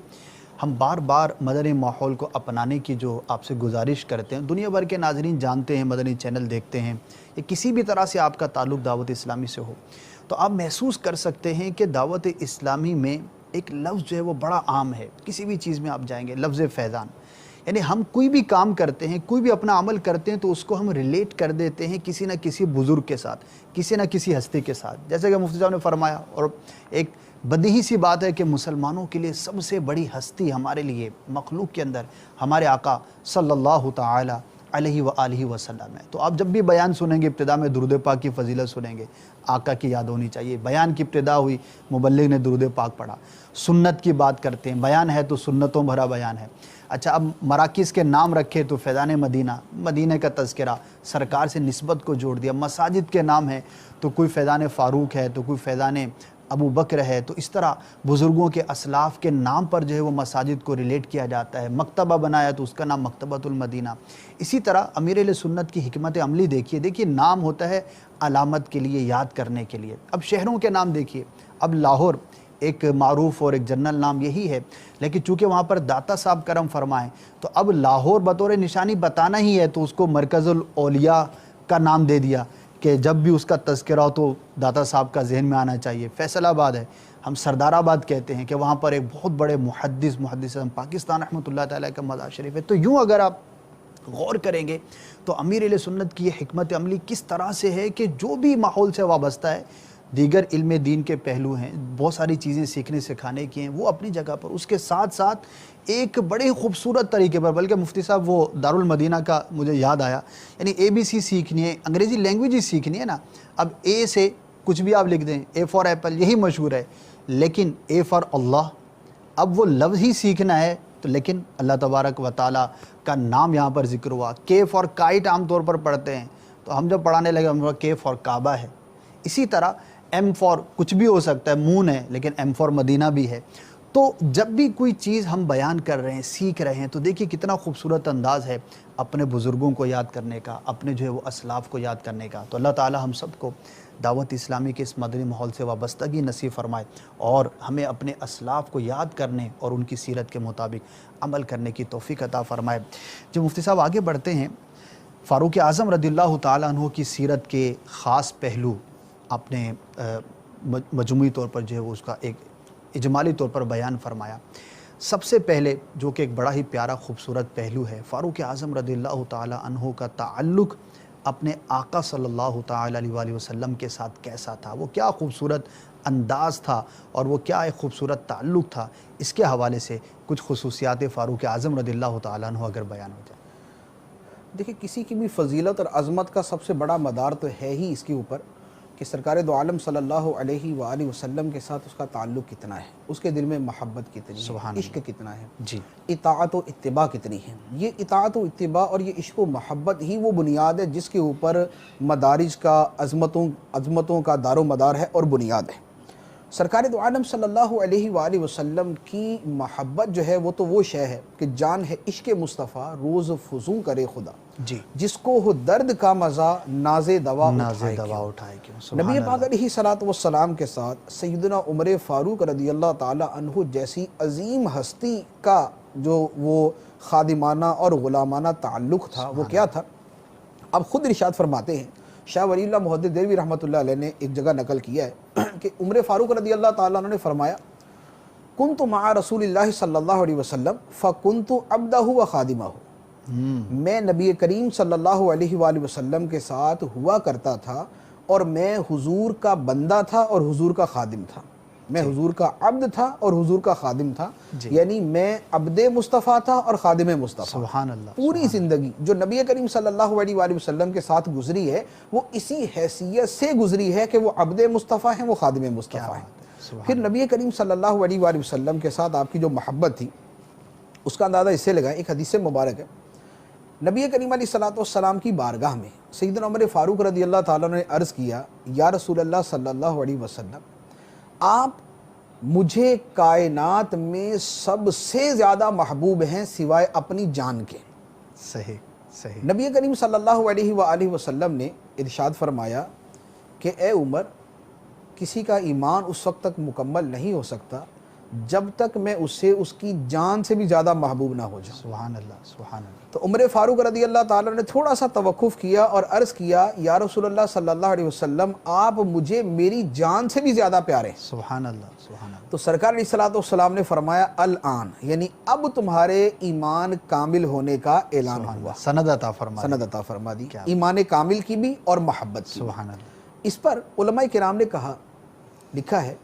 S1: ہم بار بار مدنی ماحول کو اپنانے کی جو آپ سے گزارش کرتے ہیں, دنیا بھر کے ناظرین جانتے ہیں, مدنی چینل دیکھتے ہیں, یا کسی بھی طرح سے آپ کا تعلق دعوت اسلامی سے ہو, تو آپ محسوس کر سکتے ہیں کہ دعوت اسلامی میں ایک لفظ جو ہے وہ بڑا عام ہے. کسی بھی چیز میں آپ جائیں گے, لفظ فیضان. یعنی ہم کوئی بھی کام کرتے ہیں, کوئی بھی اپنا عمل کرتے ہیں تو اس کو ہم ریلیٹ کر دیتے ہیں کسی نہ کسی بزرگ کے ساتھ, کسی نہ کسی ہستی کے ساتھ. جیسے کہ مفتی صاحب نے فرمایا, اور ایک بدیہی سی بات ہے کہ مسلمانوں کے لیے سب سے بڑی ہستی ہمارے لیے مخلوق کے اندر ہمارے آقا صلی اللہ تعالی علیہ وآلہ وسلم ہے. تو آپ جب بھی بیان سنیں گے, ابتدا میں درود پاک کی فضیلت سنیں گے, آقا کی یاد ہونی چاہیے. بیان کی ابتدا ہوئی, مبلغ نے درود پاک پڑھا. سنت کی بات کرتے ہیں, بیان ہے تو سنتوں بھرا بیان ہے. اچھا, اب مراکز کے نام رکھے تو فیضان مدینہ, مدینہ کا تذکرہ, سرکار سے نسبت کو جوڑ دیا. مساجد کے نام ہیں تو کوئی فیضان فاروق ہے, تو کوئی فیضان ابو بکر ہے. تو اس طرح بزرگوں کے اسلاف کے نام پر جو ہے وہ مساجد کو ریلیٹ کیا جاتا ہے. مکتبہ بنایا تو اس کا نام مکتبۃ المدینہ. اسی طرح امیر اہل سنت کی حکمت عملی دیکھیے, نام ہوتا ہے علامت کے لیے, یاد کرنے کے لیے. اب شہروں کے نام دیکھیے, اب لاہور ایک معروف اور ایک جنرل نام یہی ہے, لیکن چونکہ وہاں پر داتا صاحب کرم فرمائیں تو اب لاہور بطور نشانی بتانا ہی ہے, تو اس کو مرکز الاولیاء کا نام دے دیا کہ جب بھی اس کا تذکرہ ہو تو داتا صاحب کا ذہن میں آنا چاہیے. فیصل آباد ہے, ہم سردار آباد کہتے ہیں کہ وہاں پر ایک بہت بڑے محدث اعظم پاکستان رحمۃ اللہ تعالیٰ کا مزار شریف ہے. تو یوں اگر آپ غور کریں گے تو امیر اہل سنت کی یہ حکمت عملی کس طرح سے ہے کہ جو بھی ماحول سے وابستہ ہے, دیگر علم دین کے پہلو ہیں, بہت ساری چیزیں سیکھنے سکھانے کی ہیں, وہ اپنی جگہ پر, اس کے ساتھ ساتھ ایک بڑے خوبصورت طریقے پر, بلکہ مفتی صاحب وہ دارالمدینہ کا مجھے یاد آیا, یعنی ABC سیکھنی ہے, انگریزی لینگویج ہی سیکھنی ہے نا. اب A سے کچھ بھی آپ لکھ دیں, A فار ایپل, یہی مشہور ہے, لیکن A فار اللہ, اب وہ لفظ ہی سیکھنا ہے تو لیکن اللہ تبارک و تعالیٰ کا نام یہاں پر ذکر ہوا. K فار کائٹ عام طور پر پڑھتے ہیں, تو ہم جب پڑھانے لگے ہم K فار کعبہ ہے. اسی طرح M فار کچھ بھی ہو سکتا ہے, مون ہے, لیکن M فار مدینہ بھی ہے. تو جب بھی کوئی چیز ہم بیان کر رہے ہیں، سیکھ رہے ہیں، تو دیکھیے کتنا خوبصورت انداز ہے اپنے بزرگوں کو یاد کرنے کا، اپنے جو ہے وہ اسلاف کو یاد کرنے کا۔ تو اللہ تعالی ہم سب کو دعوت اسلامی کے اس مدنی ماحول سے وابستگی نصیب فرمائے اور ہمیں اپنے اسلاف کو یاد کرنے اور ان کی سیرت کے مطابق عمل کرنے کی توفیق عطا فرمائے۔ جب مفتی صاحب آگے بڑھتے ہیں، فاروق اعظم رضی اللہ تعالیٰ عنہ کی سیرت کے خاص پہلو آپ نے مجموعی طور پر جو ہے وہ اس کا ایک اجمالی طور پر بیان فرمایا۔ سب سے پہلے جو کہ ایک بڑا ہی پیارا خوبصورت پہلو ہے، فاروق اعظم رضی اللہ تعالیٰ عنہ کا تعلق اپنے آقا صلی اللہ تعالیٰ علیہ وآلہ وسلم کے ساتھ کیسا تھا، وہ کیا خوبصورت انداز تھا اور وہ کیا ایک خوبصورت تعلق تھا، اس کے حوالے سے کچھ خصوصیات فاروق اعظم رضی اللہ تعالیٰ عنہ اگر بیان ہو جائے۔
S2: دیکھیں، کسی کی بھی فضیلت اور عظمت کا سب سے بڑا مدار تو ہے ہی اس کے اوپر کہ سرکار دو عالم صلی اللہ علیہ وآلہ وسلم کے ساتھ اس کا تعلق کتنا ہے، اس کے دل میں محبت کتنی ہے، عشق کتنا ہے،
S1: جی،
S2: اطاعت و اتباع کتنی ہے۔ یہ اطاعت و اتباع اور یہ عشق و محبت ہی وہ بنیاد ہے جس کے اوپر مدارج کا، عظمتوں کا دار و مدار ہے اور بنیاد ہے۔ سرکار دو عالم صلی اللہ علیہ وآلہ وسلم کی محبت جو ہے وہ تو وہ شے ہے کہ جان ہے عشق مصطفیٰ روز فزوں کرے خدا،
S1: جی،
S2: جس کو ہو درد کا مزہ ناز دوا
S1: اٹھائے کیوں۔
S2: نبی پاک علیہ السلام کے ساتھ سیدنا عمر فاروق رضی اللہ تعالی عنہ جیسی عظیم ہستی کا جو وہ خادمانہ اور غلامانہ تعلق تھا وہ کیا تھا؟ اب خود ارشاد فرماتے ہیں، شاہ ولی اللہ محدث دہلوی رحمۃ اللہ علیہ نے ایک جگہ نقل کیا ہے کہ عمر فاروق رضی اللہ تعالیٰ عنہ نے فرمایا، کنت مع رسول اللہ صلی اللہ علیہ وسلم فکنت عبدہ و خادمہ، میں نبی کریم صلی اللہ علیہ وآلہ وسلم کے ساتھ ہوا کرتا تھا اور میں حضور کا بندہ تھا اور حضور کا خادم تھا، میں حضور کا عبد تھا اور حضور کا خادم تھا، یعنی میں عبد مصطفیٰ تھا اور خادم مصطفیٰ۔
S1: سبحان اللہ۔
S2: پوری زندگی جو نبی کریم صلی اللہ علیہ وآلہ وسلم کے ساتھ گزری ہے وہ اسی حیثیت سے گزری ہے کہ وہ عبد مصطفیٰ ہیں، وہ خادم مصطفیٰ ہیں۔ پھر نبی کریم صلی اللہ علیہ وآلہ وسلم کے ساتھ آپ کی جو محبت تھی اس کا اندازہ اس سے لگائیں۔ ایک حدیث مبارک ہے، نبی کریم علیہ السلام کی بارگاہ میں سیدنا عمر فاروق رضی اللہ تعالیٰ نے عرض کیا، یا رسول اللہ صلی اللہ علیہ وسلم، آپ مجھے کائنات میں سب سے زیادہ محبوب ہیں سوائے اپنی جان کے۔
S1: صحیح۔
S2: نبی کریم صلی اللہ علیہ وآلہ وسلم نے ارشاد فرمایا کہ اے عمر، کسی کا ایمان اس وقت تک مکمل نہیں ہو سکتا جب تک میں اسے اس کی جان سے بھی زیادہ محبوب نہ ہو جاؤں۔
S1: سبحان اللہ، سبحان اللہ۔
S2: تو عمر فاروق رضی اللہ تعالیٰ نے تھوڑا سا توقف کیا اور عرض کیا، یا رسول اللہ صلی اللہ علیہ وسلم، آپ مجھے میری جان سے بھی زیادہ پیارے ہیں۔
S1: سبحان اللہ، سبحان اللہ۔
S2: تو سرکار علیہ السلام نے فرمایا، الآن، یعنی اب تمہارے ایمان کامل ہونے کا اعلان ہوا،
S1: سند عطا
S2: فرما دی، ایمان کامل کی بھی اور محبت کی۔
S1: سبحان اللہ۔
S2: اس پر علماء کرام نے لکھا ہے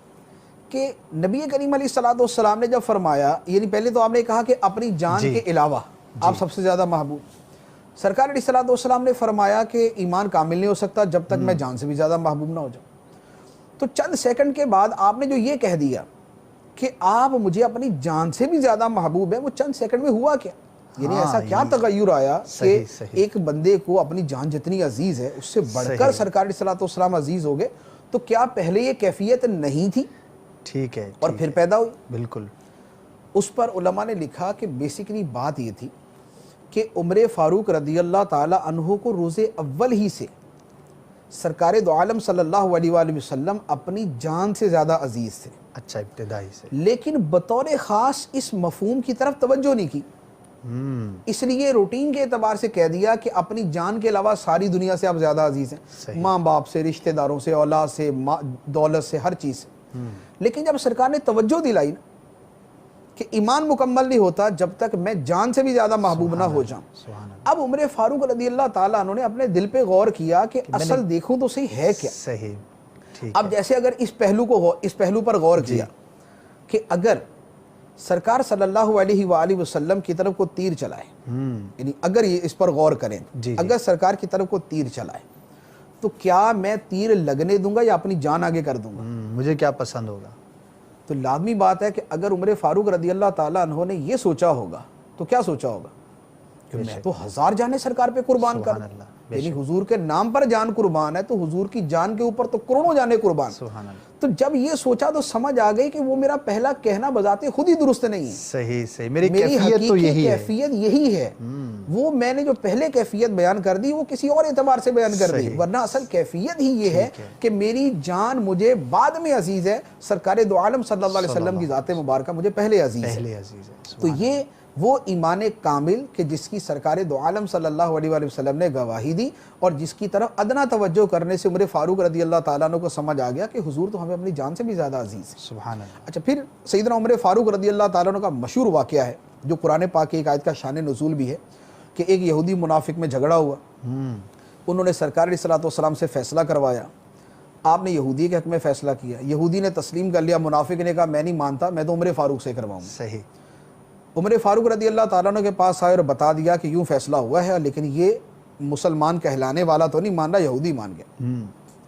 S2: کہ نبی کریم علیہ السلام نے جب فرمایا، یعنی پہلے تو آپ نے کہا کہ اپنی جان کے علاوہ آپ سب سے زیادہ محبوب، سرکار علیہ السلام نے فرمایا کہ ایمان کامل نہیں ہو سکتا جب تک میں جان سے بھی زیادہ محبوب نہ ہو جاؤں۔ تو چند سیکنڈ کے بعد آپ نے جو یہ کہہ دیا کہ آپ مجھے اپنی جان سے بھی زیادہ محبوب ہیں، وہ چند سیکنڈ میں ہوا کیا؟ یعنی ایسا کیا تغیر آیا کہ ایک بندے کو اپنی جان جتنی عزیز ہے اس سے بڑھ کر سرکار علیہ السلام عزیز ہو گئے؟ تو کیا پہلے یہ کیفیت نہیں تھی؟
S1: ٹھیک ہے،
S2: اور پھر پیدا ہوئی؟
S1: بالکل۔
S2: اس پر علماء نے لکھا کہ بیسیکلی بات یہ تھی کہ عمر فاروق رضی اللہ تعالی عنہ کو روز اول ہی سے سرکار دو عالم صلی اللہ علیہ وآلہ وسلم اپنی جان سے زیادہ عزیز تھے۔
S1: اچھا، ابتدائی سے،
S2: لیکن بطور خاص اس مفہوم کی طرف توجہ نہیں کی، اس لیے روٹین کے اعتبار سے کہہ دیا کہ اپنی جان کے علاوہ ساری دنیا سے آپ زیادہ عزیز ہیں، ماں باپ سے، رشتہ داروں سے، اولاد سے، دولت سے، ہر چیز سے۔ لیکن جب سرکار نے توجہ دلائی نا کہ ایمان مکمل نہیں ہوتا جب تک میں جان سے بھی زیادہ محبوب نہ ہو جاؤں، اب عمر فاروق رضی اللہ تعالیٰ عنہ نے اپنے دل پہ غور کیا کہ اصل دیکھوں تو صحیح ہے کیا۔ اب جیسے اگر اس پہلو پر غور کیا کہ اگر سرکار صلی اللہ علیہ وآلہ وسلم کی طرف کو تیر چلائے، یعنی اگر یہ اس پر غور کریں، اگر سرکار کی طرف کو تیر چلائے تو کیا میں تیر لگنے دوں گا یا اپنی جان آگے کر دوں گا؟
S1: مجھے کیا پسند ہوگا؟
S2: تو لازمی بات ہے کہ اگر عمر فاروق رضی اللہ تعالیٰ عنہ نے یہ سوچا ہوگا تو کیا سوچا ہوگا کہ میں تو 1000 جانیں سرکار پہ قربان کر دوں۔ یعنی حضور کے نام پر جان قربان ہے تو حضور کی جان کے اوپر تو کروڑوں جانیں قربان.
S1: سبحان اللہ.
S2: تو جب یہ سوچا تو سمجھ آ گئی کہ وہ میرا پہلا کہنا بذات خود ہی درست نہیں ہے.
S1: صحیح صحیح. میری
S2: حقیقی
S1: تو یہی ہے.
S2: کیفیت یہی ہے. وہ میں نے جو پہلے کیفیت بیان کر دی وہ کسی اور اعتبار سے بیان کر دی, ورنہ اصل کیفیت ہی یہ ہے کہ میری جان مجھے بعد میں عزیز ہے, سرکار دو عالم صلی اللہ علیہ وسلم کی ذات مبارکہ مجھے پہلے عزیز ہے. تو یہ وہ ایمان کامل کہ جس کی سرکار دو عالم صلی اللہ علیہ وآلہ وسلم نے گواہی دی, اور جس کی طرف ادنا توجہ کرنے سے عمر فاروق رضی اللہ تعالیٰ عنہ کو سمجھ آ گیا کہ حضور تو ہمیں اپنی جان سے بھی زیادہ عزیز ہے.
S1: سبحان اللہ.
S2: اچھا, پھر سیدنا عمر فاروق رضی اللہ تعالیٰ عنہ کا مشہور واقعہ ہے جو قرآن پاک کی ایک آیت کا شان نزول بھی ہے کہ ایک یہودی منافق میں جھگڑا ہوا. انہوں نے سرکار علیہ الصلوۃ والسلام سے فیصلہ کروایا, آپ نے یہودی کے حق میں فیصلہ کیا, یہودی نے تسلیم کر لیا, منافق نے کہا میں نہیں مانتا, میں تو عمر فاروق سے کرواؤں.
S1: صحیح.
S2: عمر فاروق رضی اللہ تعالیٰ عنہ کے پاس آئے اور بتا دیا کہ یوں فیصلہ ہوا ہے, لیکن یہ مسلمان کہلانے والا تو نہیں مان رہا, یہودی مان گیا.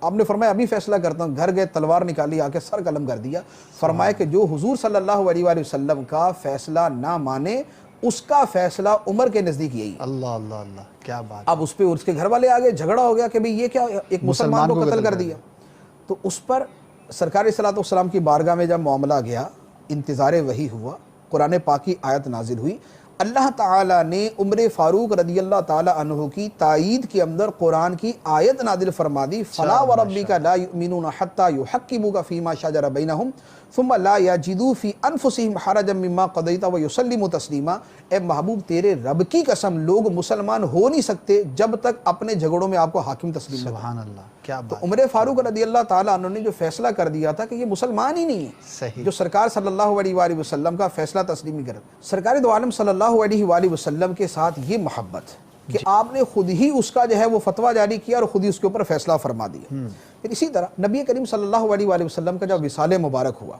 S2: آپ نے فرمایا ابھی فیصلہ کرتا ہوں. گھر گئے, تلوار نکالی, آ کے سر قلم کر دیا. فرمایا کہ جو حضور صلی اللہ علیہ وآلہ وسلم کا فیصلہ نہ مانے اس کا فیصلہ عمر کے نزدیک یہی.
S1: اللہ اللہ اللہ, کیا بات.
S2: اب اس پہ اس کے گھر والے آگے, جھگڑا ہو گیا کہ بھئی یہ کیا, ایک مسلمان کو قتل کر دیا. تو اس پر سرکار علیہ الصلوۃ والسلام کی بارگاہ میں جب معاملہ گیا, انتظار وحی ہوا, قرآن پاک کی آیت نازل ہوئی. اللہ تعالیٰ نے عمر فاروق رضی اللہ تعالیٰ عنہ کی تائید کے اندر قرآن کی آیت نازل فرما دی, فلا وربک لا یؤمنون حتی یحکموک فیما شجر بینہم ثم لا یجدوا فی انفسہم حرجا مما قضیت ویسلموا تسلیما. اے محبوب تیرے رب کی قسم لوگ مسلمان ہو نہیں سکتے جب تک اپنے جھگڑوں میں آپ کو حاکم تسلیم نہ کریں.
S1: سبحان اللہ, کیا بات.
S2: تو عمر فاروق رضی اللہ تعالیٰ عنہ نے جو فیصلہ کر دیا تھا کہ یہ مسلمان ہی نہیں ہے,
S1: صحیح,
S2: جو سرکار صلی اللہ علیہ وآلہ وسلم کا فیصلہ تسلیم نہیں کرتا. سرکار دو عالم صلی اللہ علیہ وآلہ وسلم کے ساتھ یہ محبت کہ آپ نے خود ہی اس کا جو ہے وہ فتویٰ جاری کیا اور خود ہی اس کے اوپر فیصلہ فرما دیا. پھر اسی طرح نبی کریم صلی اللہ علیہ وآلہ وسلم کا جب وصال مبارک ہوا,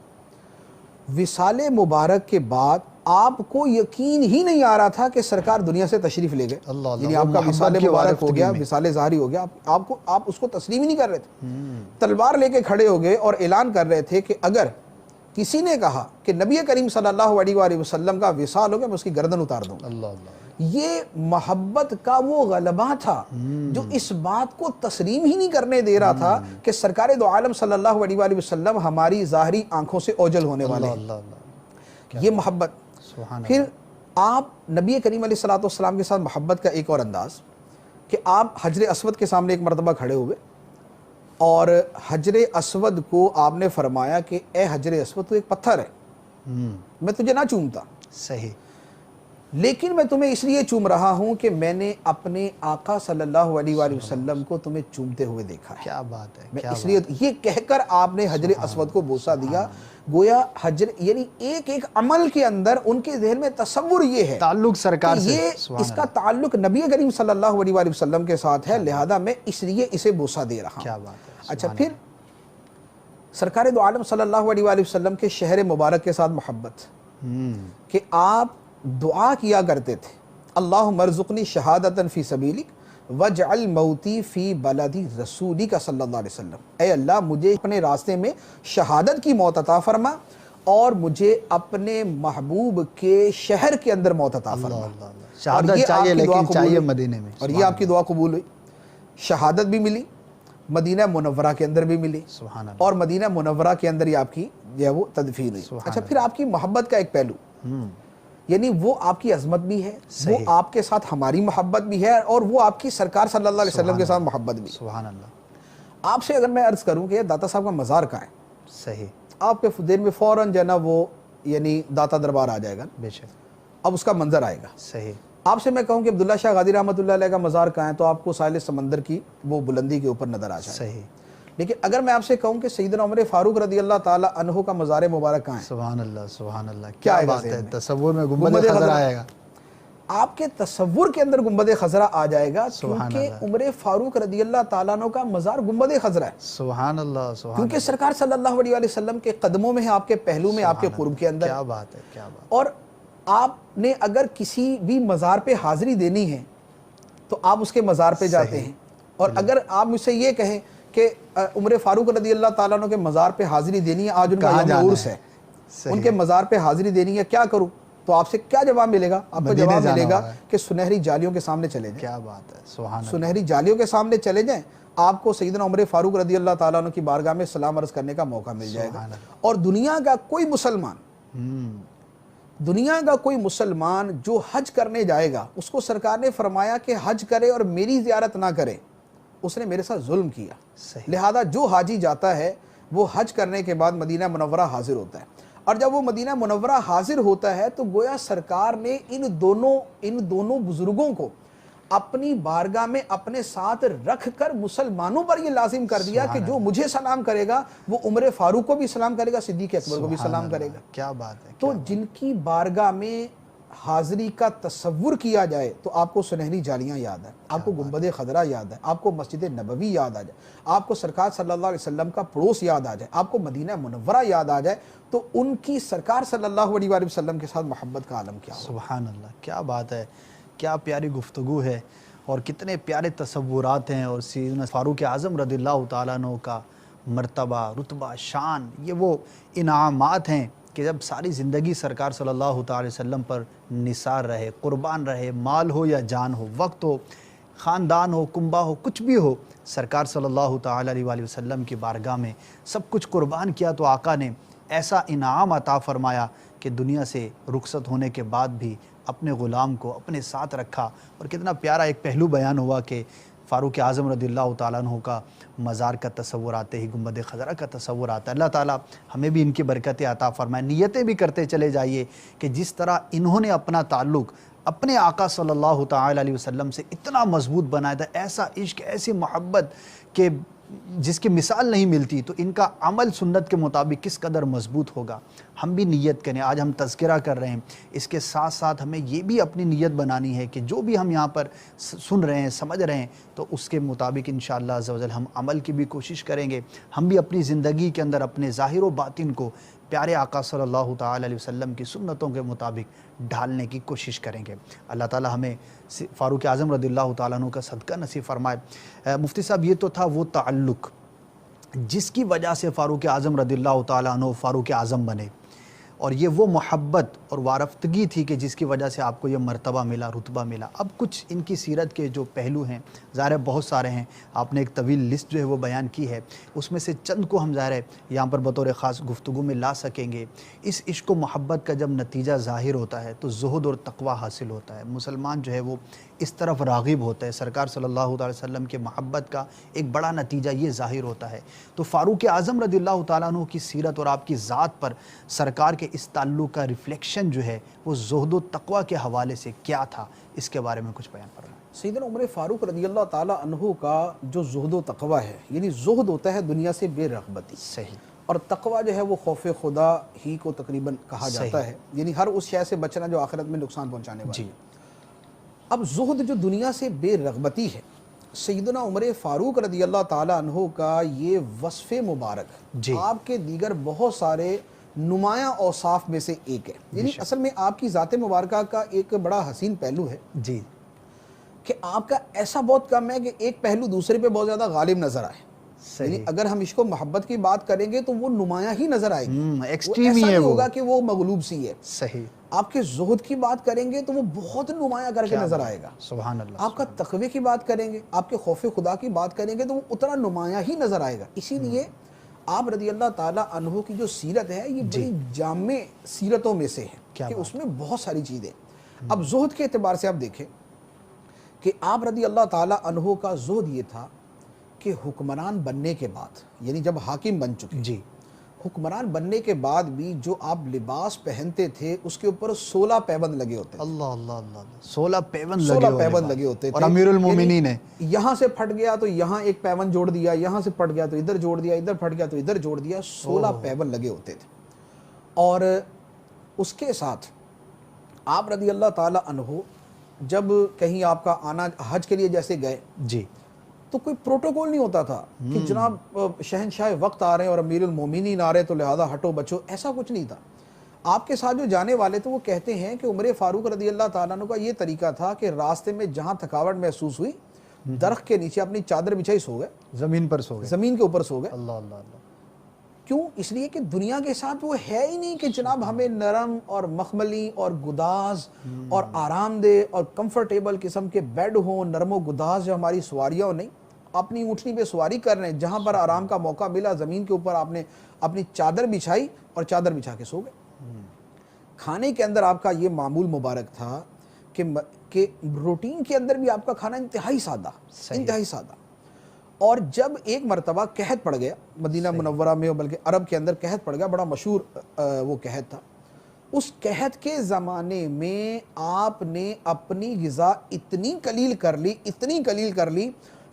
S2: وصال مبارک کے بعد آپ کو یقین ہی نہیں آ رہا تھا کہ سرکار دنیا سے تشریف لے گئے. یعنی آپ کا وصال مبارک ہو گیا, وصال ظاہری ہو گیا, آپ اس کو تسلیم ہی نہیں کر رہے تھے. تلوار لے کے کھڑے ہو گئے اور اعلان کر رہے تھے کہ اگر کسی نے کہا کہ نبی کریم صلی اللہ علیہ وآلہ وسلم کا وصال ہو گیا, میں اس کی گردن اتار دوں.
S1: اللہ اللہ.
S2: یہ محبت کا وہ غلبہ تھا جو اس بات کو تسلیم ہی نہیں کرنے دے رہا تھا کہ سرکار دو عالم صلی اللہ علیہ وآلہ وسلم ہماری ظاہری آنکھوں سے اوجھل ہونے والے ہیں. یہ محبت. پھر آپ نبی کریم علیہ الصلوۃ والسلام کے ساتھ محبت کا ایک اور انداز کہ آپ حجر اسود کے سامنے ایک مرتبہ کھڑے ہوئے اور حجر اسود کو آپ نے فرمایا کہ اے حجر اسود تو ایک پتھر ہے, میں تجھے نہ چومتا,
S1: صحیح,
S2: لیکن میں تمہیں اس لیے چوم رہا ہوں کہ میں نے اپنے آقا صلی اللہ علیہ وآلہ وسلم کو تمہیں چومتے ہوئے دیکھا ہے.
S1: کیا بات ہے.
S2: میں اس لیے یہ کہہ کر آپ نے حجر اسود کو بوسہ دیا. گویا حجر یعنی ایک ایک عمل کے اندر ان کے ذہن میں تصور یہ ہے
S1: تعلق سرکار سے,
S2: یہ اس کا تعلق نبی کریم صلی اللہ علیہ وآلہ وسلم کے ساتھ ہے, لہذا میں اس لیے اسے بوسہ دے رہا ہوں.
S1: کیا بات ہے.
S2: اچھا, پھر سرکار دو عالم صلی اللہ علیہ وآلہ وسلم کے شہر مبارک کے ساتھ محبت کہ آپ دعا کیا کرتے تھے, اللہم ارزقنی شہادتا فی سبیلک وجعل موتی فی بلدی رسولک صلی اللہ علیہ وسلم. اے اللہ مجھے اپنے راستے میں شہادت کی موت عطا فرما اور مجھے اپنے محبوب کے شہر کے اندر موت عطا فرما.
S1: شہادت چاہیے لیکن چاہیے مدینے میں.
S2: اور یہ آپ کی دعا قبول ہوئی, شہادت بھی ملی, مدینہ منورہ کے اندر بھی ملی,
S1: سبحان اللہ,
S2: اور مدینہ منورہ کے اندر ہی آپ کی جو ہے وہ تدفین ہوئی. اچھا, پھر آپ کی محبت کا ایک پہلو یعنی وہ آپ کی عظمت بھی ہے, وہ آپ کے ساتھ ہماری محبت بھی ہے, اور وہ آپ کی سرکار صلی اللہ علیہ وسلم کے ساتھ محبت بھی.
S1: سبحان اللہ.
S2: آپ سے اگر میں عرض کروں کہ داتا صاحب کا مزار کہاں ہے,
S1: صحیح,
S2: آپ کے دیر میں فوراً جو ہے نا وہ یعنی داتا دربار آ جائے گا,
S1: بے شک,
S2: اب اس کا منظر آئے گا.
S1: صحیح.
S2: آپ سے میں کہوں کہ عبداللہ شاہ غادی رحمۃ اللہ علیہ کا مزار کہاں ہے تو آپ کو ساحل سمندر کی وہ بلندی کے اوپر نظر آ جائے.
S1: صحیح.
S2: لیکن اگر میں آپ سے کہوں کہ سیدنا عمر فاروق رضی اللہ تعالیٰ عنہ کا مزار مبارک کہاں ہے,
S1: سبحان اللہ, سبحان اللہ, کیا بات ہے. تصور میں گنبد
S2: گنبد
S1: خضرا آئے گا,
S2: آپ کے تصور کے اندر گنبد خضرا آ جائے گا, کیونکہ عمر فاروق رضی اللہ تعالیٰ عنہ کا مزار گنبد خضرا ہے.
S1: سبحان اللہ, سبحان,
S2: کیونکہ سرکار صلی اللہ علیہ وآلہ وسلم کے قدموں میں ہے, آپ کے پہلو میں, آپ کے قرب کے اندر.
S1: کیا بات ہے, کیا بات.
S2: اور آپ نے اگر کسی بھی مزار پہ حاضری دینی ہے تو آپ اس کے مزار پہ جاتے ہیں, اور اگر آپ مجھ سے یہ کہیں کہ عمر فاروق رضی اللہ تعالیٰ عنہ کے مزار پہ حاضری دینی ہے, آج ان کا یوم عرس ہے, ان کے مزار پہ حاضری دینی ہے, کیا کروں, تو آپ سے کیا جواب ملے گا؟ آپ کو
S1: مدینے
S2: جواب
S1: جانا
S2: ملے گا
S1: ہوگا۔
S2: کہ سنہری جالیوں کے سامنے چلے جائیں،
S1: کیا بات ہے، سبحان اللہ۔
S2: سنہری جالیوں کے سامنے چلے جائیں، آپ کو سیدنا عمر فاروق رضی اللہ تعالیٰ عنہ کی بارگاہ میں سلام عرض کرنے کا موقع مل جائے گا۔
S1: سبحان اللہ۔
S2: اور دنیا کا کوئی مسلمان، دنیا کا کوئی مسلمان جو حج کرنے جائے گا، اس کو سرکار نے فرمایا کہ حج کرے اور میری زیارت نہ کرے، اس نے میرے ساتھ ظلم کیا۔
S1: صحیح۔
S2: لہذا جو حاجی جاتا ہے وہ حج کرنے کے بعد مدینہ منورہ حاضر ہوتا ہے، اور جب وہ مدینہ منورہ حاضر ہوتا ہے تو گویا سرکار نے ان دونوں بزرگوں کو اپنی بارگاہ میں اپنے ساتھ رکھ کر مسلمانوں پر یہ لازم کر دیا کہ جو مجھے سلام کرے گا وہ عمر فاروق کو بھی سلام کرے گا، صدیق اکبر کو بھی سلام کرے گا۔
S1: کیا بات ہے۔
S2: تو جن کی بارگاہ میں حاضری کا تصور کیا جائے تو آپ کو سنہری جالیاں یاد ہیں، آپ کو گنبد خضرا یاد ہے، آپ کو مسجد نبوی یاد آ جائے، آپ کو سرکار صلی اللہ علیہ وسلم کا پڑوس یاد آ جائے، آپ کو مدینہ منورہ یاد آ جائے، تو ان کی سرکار صلی اللہ علیہ وآلہ وسلم کے ساتھ محبت کا عالم کیا ہو۔
S1: سبحان اللہ، کیا بات ہے، کیا پیاری گفتگو ہے، اور کتنے پیارے تصورات ہیں، اور سیدنا فاروق اعظم رضی اللہ تعالیٰ عنہ کا مرتبہ، رتبہ، شان، یہ وہ انعامات ہیں کہ جب ساری زندگی سرکار صلی اللہ تعالی وسلم پر نثار رہے، قربان رہے، مال ہو یا جان ہو، وقت ہو، خاندان ہو، کنبہ ہو، کچھ بھی ہو، سرکار صلی اللہ تعالی علیہ وآلہ وسلم کی بارگاہ میں سب کچھ قربان کیا، تو آقا نے ایسا انعام عطا فرمایا کہ دنیا سے رخصت ہونے کے بعد بھی اپنے غلام کو اپنے ساتھ رکھا۔ اور کتنا پیارا ایک پہلو بیان ہوا کہ فاروق اعظم رضی اللہ تعالیٰ عنہ کا مزار کا تصور آتے ہی گنبد خضرا کا تصور آتا ہے۔ اللہ تعالیٰ ہمیں بھی ان کی برکتیں عطا فرمائے، نیتیں بھی کرتے چلے جائیے کہ جس طرح انہوں نے اپنا تعلق اپنے آقا صلی اللہ تعالی علیہ وسلم سے اتنا مضبوط بنایا تھا، ایسا عشق، ایسی محبت کہ جس کی مثال نہیں ملتی، تو ان کا عمل سنت کے مطابق کس قدر مضبوط ہوگا۔ ہم بھی نیت کریں، آج ہم تذکرہ کر رہے ہیں، اس کے ساتھ ساتھ ہمیں یہ بھی اپنی نیت بنانی ہے کہ جو بھی ہم یہاں پر سن رہے ہیں، سمجھ رہے ہیں، تو اس کے مطابق انشاءاللہ عز و جل ہم عمل کی بھی کوشش کریں گے۔ ہم بھی اپنی زندگی کے اندر اپنے ظاہر و باطن کو پیارے آقا صلی اللہ تعالی علیہ وسلم کی سنتوں کے مطابق ڈھالنے کی کوشش کریں گے۔ اللہ تعالی ہمیں فاروق اعظم رضی اللہ تعالیٰ عنہ کا صدقہ نصیب فرمائے۔ مفتی صاحب، یہ تو تھا وہ تعلق جس کی وجہ سے فاروق اعظم رضی اللہ تعالیٰ عنہ فاروق اعظم بنے، اور یہ وہ محبت اور وارفتگی تھی کہ جس کی وجہ سے آپ کو یہ مرتبہ ملا، رتبہ ملا۔ اب کچھ ان کی سیرت کے جو پہلو ہیں، ظاہر ہے بہت سارے ہیں، آپ نے ایک طویل لسٹ جو ہے وہ بیان کی ہے، اس میں سے چند کو ہم ظاہر ہے یہاں پر بطور خاص گفتگو میں لا سکیں گے۔ اس عشق و محبت کا جب نتیجہ ظاہر ہوتا ہے تو زہد اور تقوی حاصل ہوتا ہے، مسلمان جو ہے وہ اس طرف راغب ہوتا ہے، سرکار صلی اللہ علیہ وسلم کے محبت کا ایک بڑا نتیجہ یہ ظاہر ہوتا ہے۔ تو فاروق اعظم رضی اللہ تعالیٰ عنہ کی سیرت اور آپ کی ذات پر سرکار کے اس تعلق کا ریفلیکشن جو ہے وہ زہد و تقوی کے حوالے سے کیا تھا، اس کے بارے میں کچھ بیان فرمائیں۔
S2: سیدنا عمر فاروق رضی اللہ تعالیٰ عنہ کا جو زہد و تقوی ہے، یعنی زہد ہوتا ہے دنیا سے بے رغبتی،
S1: صحیح،
S2: اور تقوی جو ہے وہ خوف خدا ہی کو تقریباً کہا جاتا ہے، یعنی ہر اس شے سے بچنا جو آخرت میں نقصان پہنچانے والی
S1: جی۔
S2: اب زہد جو دنیا سے بے رغبتی ہے، سیدنا عمر فاروق رضی اللہ تعالیٰ عنہ کا یہ وصف مبارک
S1: جی۔
S2: آپ کے دیگر بہت سارے نمایاں اوصاف میں سے ایک ہے، یعنی اصل میں آپ کی ذات مبارکہ کا ایک بڑا حسین پہلو ہے
S1: جی،
S2: کہ آپ کا ایسا بہت کم ہے کہ ایک پہلو دوسرے پہ بہت زیادہ غالب نظر آئے، یعنی اگر ہم عشق و محبت کی بات کریں گے تو وہ نمایاں ہی نظر آئے گی،
S1: ایکسٹریم
S2: ایسا
S1: ہی ہے
S2: نہیں
S1: وہ،
S2: ہوگا کہ وہ مغلوب سی ہے۔
S1: صحیح،
S2: آپ کے زہد کی بات کریں گے تو وہ بہت نمایاں کر کے نظر آئے گا،
S1: سبحان اللہ،
S2: آپ کا تقوی کی بات کریں گے، آپ کے خوف خدا کی بات کریں گے تو وہ اتنا نمایاں ہی نظر آئے گا۔ اسی لیے آپ رضی اللہ تعالیٰ عنہ کی جو سیرت ہے یہ بڑی جامع سیرتوں میں سے ہے کہ اس میں بہت ساری چیزیں۔ اب زہد کے اعتبار سے آپ دیکھیں کہ آپ رضی اللہ تعالیٰ عنہ کا زہد یہ تھا کہ حکمران بننے کے بعد، یعنی جب حاکم بن چکے،
S1: جی،
S2: حکمران بننے کے بعد بھی جو آپ لباس پہنتے تھے اس کے اوپر 16 پیبند لگے ہوتے تھے،
S1: اللہ اللہ اللہ، 16 پیوند
S2: 16 پیبند لگے ہوتے تھے،
S1: اور امیر المومنین ہے،
S2: یہاں سے پھٹ گیا تو یہاں ایک پیبند جوڑ دیا، یہاں سے پھٹ گیا تو ادھر جوڑ دیا، ادھر پھٹ گیا تو ادھر جوڑ دیا، 16 پیبند لگے ہوتے تھے۔ اور اس کے ساتھ آپ رضی اللہ تعالیٰ عنہ جب کہیں آپ کا آنا حج کے لیے جیسے گئے
S1: جی،
S2: تو کوئی پروٹوکول نہیں ہوتا تھا کہ جناب شہنشاہ وقت آ رہے ہیں اور امیر المومنین آ رہے ہیں تو لہذا ہٹو بچو، ایسا کچھ نہیں تھا۔ آپ کے ساتھ جو جانے والے تھے وہ کہتے ہیں کہ عمر فاروق رضی اللہ تعالیٰ عنہ کا یہ طریقہ تھا کہ راستے میں جہاں تھکاوٹ محسوس ہوئی درخت کے نیچے اپنی چادر بچھائی سو گئے،
S1: زمین پر سو گئے،
S2: زمین کے اوپر سو گئے،
S1: اللہ اللہ اللہ،
S2: کیوں؟ اس لیے کہ دنیا کے ساتھ وہ ہے ہی نہیں کہ جناب ہمیں نرم اور مخملی اور گداز اور آرام دہ اور کمفرٹیبل قسم کے بیڈ ہوں، نرم و گداز جو ہماری سواریاں ہوں. نہیں، اپنی اونٹنی پہ سواری کر رہے ہیں، جہاں پر آرام کا موقع ملا زمین کے اوپر آپ نے اپنی چادر بچھائی اور چادر بچھا کے سو گئے. کھانے کے اندر آپ کا یہ معمول مبارک تھا کہ روٹین کے اندر بھی آپ کا کھانا انتہائی سادہ، انتہائی سادہ. اور جب ایک مرتبہ قحط پڑ گیا مدینہ منورہ میں، بلکہ عرب کے اندر قحط پڑ گیا، بڑا مشہور وہ قحط تھا. اس قحط کے زمانے میں آپ نے اپنی غذا اتنی قلیل کر لی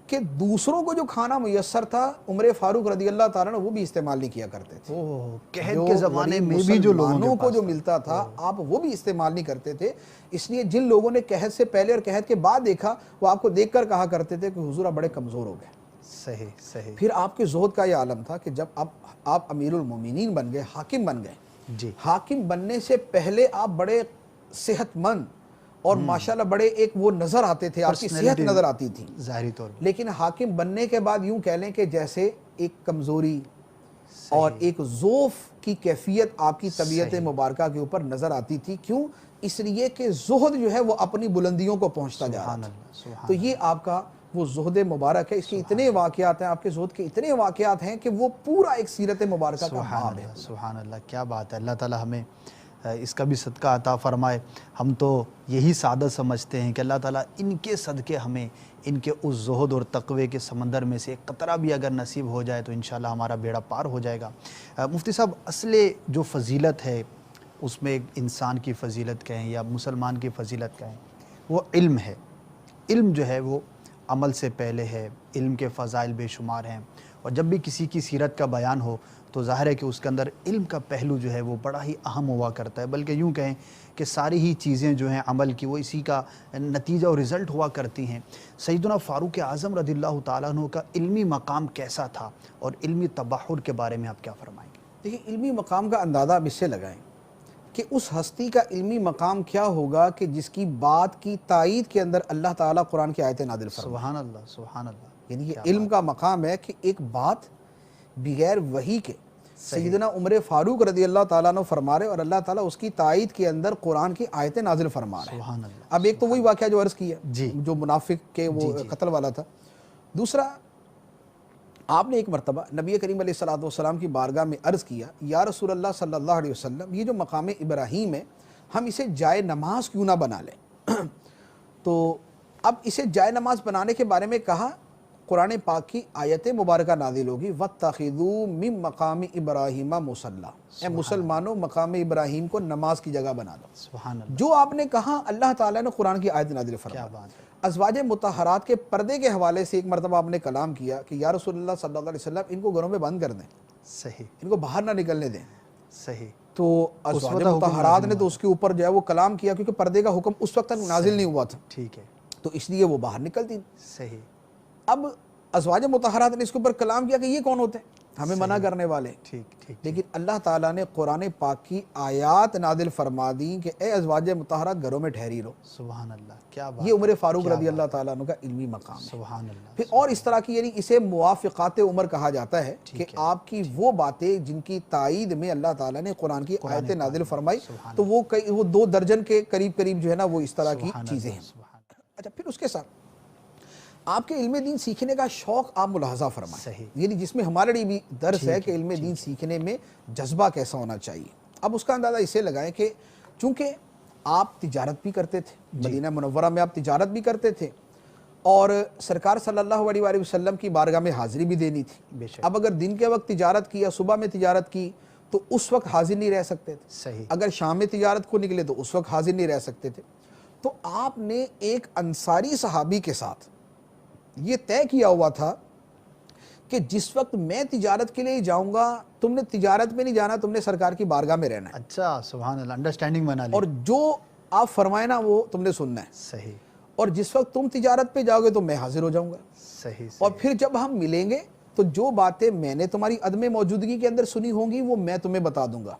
S2: کہ دوسروں کو جو کھانا میسر تھا عمر فاروق رضی اللہ تعالیٰ وہ بھی استعمال نہیں کیا کرتے تھے.
S1: قحط کے زمانے میں بھی جو لوگوں
S2: کو جو ملتا تھا آپ وہ بھی استعمال نہیں کرتے تھے. اس لیے جن لوگوں نے قحط سے پہلے اور قحط کے بعد دیکھا وہ آپ کو دیکھ کر کہا کرتے تھے کہ حضور آپ بڑے کمزور ہو گئے.
S1: صحیح.
S2: پھر آپ کے زہد کا یہ عالم تھا کہ جب آپ امیر المومنین بن گئے، حاکم بن گئے.
S1: جی.
S2: حاکم بننے سے پہلے آپ بڑے صحت مند اور ماشاءاللہ بڑے ایک وہ نظر آتے تھے، آپ کی صحت نظر آتی تھی
S1: ظاہری طور پر.
S2: لیکن حاکم بننے کے بعد یوں کہہ لیں کہ جیسے ایک کمزوری اور ایک ضعف کی کیفیت آپ کی طبیعت مبارکہ کے اوپر نظر آتی تھی. کیوں؟ اس لیے کہ زہد جو ہے وہ اپنی بلندیوں کو پہنچتا جا رہا تھا. تو یہ آپ کا وہ زہد مبارک ہے. اس کے اتنے واقعات ہیں، آپ کے زہد کے اتنے واقعات ہیں کہ وہ پورا ایک سیرت مبارکہ کا باب ہے.
S1: سبحان اللہ، کیا بات ہے. اللہ تعالی ہمیں اس کا بھی صدقہ عطا فرمائے. ہم تو یہی سعادت سمجھتے ہیں کہ اللہ تعالیٰ ان کے صدقے ہمیں ان کے اس زہد اور تقوی کے سمندر میں سے ایک قطرہ بھی اگر نصیب ہو جائے تو انشاءاللہ ہمارا بیڑا پار ہو جائے گا. مفتی صاحب، اصل جو فضیلت ہے اس میں ایک انسان کی فضیلت کہیں یا مسلمان کی فضیلت کہیں، وہ علم ہے. علم جو ہے وہ عمل سے پہلے ہے. علم کے فضائل بے شمار ہیں، اور جب بھی کسی کی سیرت کا بیان ہو تو ظاہر ہے کہ اس کے اندر علم کا پہلو جو ہے وہ بڑا ہی اہم ہوا کرتا ہے. بلکہ یوں کہیں کہ ساری ہی چیزیں جو ہیں عمل کی وہ اسی کا نتیجہ اور رزلٹ ہوا کرتی ہیں. سیدنا فاروق اعظم رضی اللہ تعالیٰ عنہ کا علمی مقام کیسا تھا، اور علمی تبحر کے بارے میں آپ کیا فرمائیں گے؟
S2: دیکھیں، علمی مقام کا اندازہ آپ اس سے لگائیں کہ اس ہستی کا علمی مقام کیا ہوگا کہ جس کی بات کی تائید کے اندر اللہ تعالیٰ قرآن کی آیتیں نازل فرمائے.
S1: سبحان اللہ، سبحان اللہ.
S2: یعنی یہ علم کا مقام ہے کہ ایک بات بغیر وحی کے سیدنا عمر فاروق رضی اللہ تعالیٰ عنہ فرما رہے اور اللہ تعالیٰ اس کی تائید کے اندر قرآن کی آیتیں نازل فرما رہے ہیں.
S1: سبحان اللہ.
S2: اب ایک تو وہی واقعہ جو عرض کیا
S1: جی،
S2: جو منافق کے وہ قتل والا تھا. دوسرا، آپ نے ایک مرتبہ نبی کریم علیہ الصلوۃ والسلام کی بارگاہ میں عرض کیا، یا رسول اللہ صلی اللہ علیہ وسلم، یہ جو مقام ابراہیم ہے ہم اسے جائے نماز کیوں نہ بنا لیں؟ تو اب اسے جائے نماز بنانے کے بارے میں کہا، قرآن پاک کی آیت مبارکہ نازل ہوگی، وَاتَّخِذُوا مِن مَقَامِ إِبْرَاهِيمَ مُصَلَّى، اے مسلمانوں مقام ابراہیم کو نماز کی جگہ بنا دو.
S1: سبحان اللہ.
S2: جو آپ نے کہا اللہ تعالیٰ نے قرآن کی آیت نازل فرمائی.
S1: کیا بات ہے.
S2: ازواج مطہرات کے پردے کے حوالے سے ایک مرتبہ آپ نے کلام کیا کہ یا رسول اللہ صلی اللہ علیہ وسلم ان کو گھروں میں بند کر دیں،
S1: صحیح،
S2: ان کو باہر نہ نکلنے دیں.
S1: صحیح.
S2: تو ازواج مطہرات نے تو اس کے اوپر جو ہے وہ کلام کیا، کیونکہ پردے کا حکم اس وقت تک نازل نہیں ہوا تھا.
S1: ٹھیک ہے.
S2: تو اس لیے وہ باہر نکلتی.
S1: صحیح.
S2: اب ازواج مطہرات نے اس کے اوپر کلام کیا کہ یہ کون ہوتے ہیں ہمیں منع کرنے والے.
S1: ٹھیک.
S2: لیکن اللہ تعالیٰ نے قرآن پاک کی آیات نازل فرما دی کہ اے ازواج مطہرات گھروں میں ٹھہری رہو.
S1: سبحان اللہ. کیا بات.
S2: یہ عمر فاروق رضی اللہ تعالیٰ عنہ کا علمی مقام ہے.
S1: سبحان اللہ.
S2: پھر اور اس طرح کی، یعنی اسے موافقات عمر کہا جاتا ہے کہ آپ کی وہ باتیں جن کی تائید میں اللہ تعالیٰ نے قرآن کی آیتیں نازل فرمائی، تو وہ 2 درجن کے قریب جو ہے نا وہ اس طرح کی چیزیں ہیں. اچھا، پھر اس کے ساتھ آپ کے علم دین سیکھنے کا شوق آپ ملاحظہ فرمائیں.
S1: صحیح.
S2: یعنی جس میں ہمارے لیے بھی درس ہے کہ علم دین سیکھنے میں جذبہ کیسا ہونا چاہیے. اب اس کا اندازہ اسے لگائیں کہ چونکہ آپ تجارت بھی کرتے تھے، مدینہ منورہ میں آپ تجارت بھی کرتے تھے، اور سرکار صلی اللہ علیہ وآلہ وسلم کی بارگاہ میں حاضری بھی دینی تھی. اب اگر دن کے وقت تجارت کی یا صبح میں تجارت کی تو اس وقت حاضر نہیں رہ سکتے تھے.
S1: صحیح.
S2: اگر شام میں تجارت کو نکلے تو اس وقت حاضر نہیں رہ سکتے تھے. تو آپ نے ایک انصاری صحابی کے ساتھ یہ طے کیا ہوا تھا کہ جس وقت میں تجارت کے لیے جاؤں گا تم نے تجارت میں نہیں جانا، تم نے سرکار کی بارگاہ میں رہنا ہے.
S1: اچھا، سبحان اللہ. انڈرسٹینڈنگ بنا لی.
S2: اور جو آپ فرمائے نا وہ تم نے سننا ہے.
S1: صحیح.
S2: اور جس وقت تم تجارت پہ جاؤ گے تو میں حاضر ہو جاؤں گا.
S1: صحیح.
S2: اور پھر جب ہم ملیں گے تو جو باتیں میں نے تمہاری عدم موجودگی کے اندر سنی ہوں گی وہ میں تمہیں بتا دوں گا،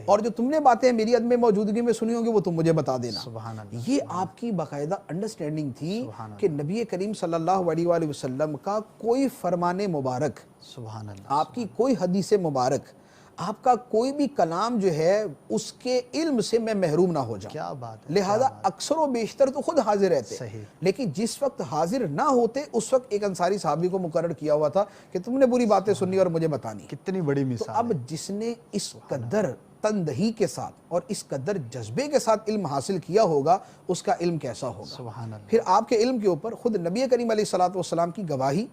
S2: اور جو تم نے باتیں میری عدم موجودگی میں سنی ہوں گی وہ تم مجھے بتا دینا.
S1: سبحان اللہ.
S2: یہ آپ کی باقاعدہ انڈرسٹینڈنگ تھی کہ نبی کریم صلی اللہ علیہ وآلہ وسلم کا کوئی فرمان مبارک،
S1: سبحان اللہ،
S2: آپ کی کوئی حدیث مبارک آپ کا کوئی بھی کلام جو ہے اس کے علم سے میں محروم نہ ہو جاؤں.
S1: کیا بات ہے.
S2: لہذا اکثر و بیشتر تو خود حاضر رہتے,
S1: صحیح.
S2: لیکن جس وقت حاضر نہ ہوتے اس وقت ایک انصاری صحابی کو مقرر کیا ہوا تھا کہ تم نے بری باتیں سنی اور مجھے بتانی.
S1: کتنی بڑی
S2: تو
S1: مثال
S2: اب
S1: ہے.
S2: جس نے اس قدر تندہی کے ساتھ اور اس قدر جذبے کے ساتھ علم حاصل کیا ہوگا اس کا علم کیسا ہوگا.
S1: سبحان اللہ.
S2: پھر آپ کے علم کے اوپر خود نبی کریم علیہ الصلوۃ والسلام کی گواہی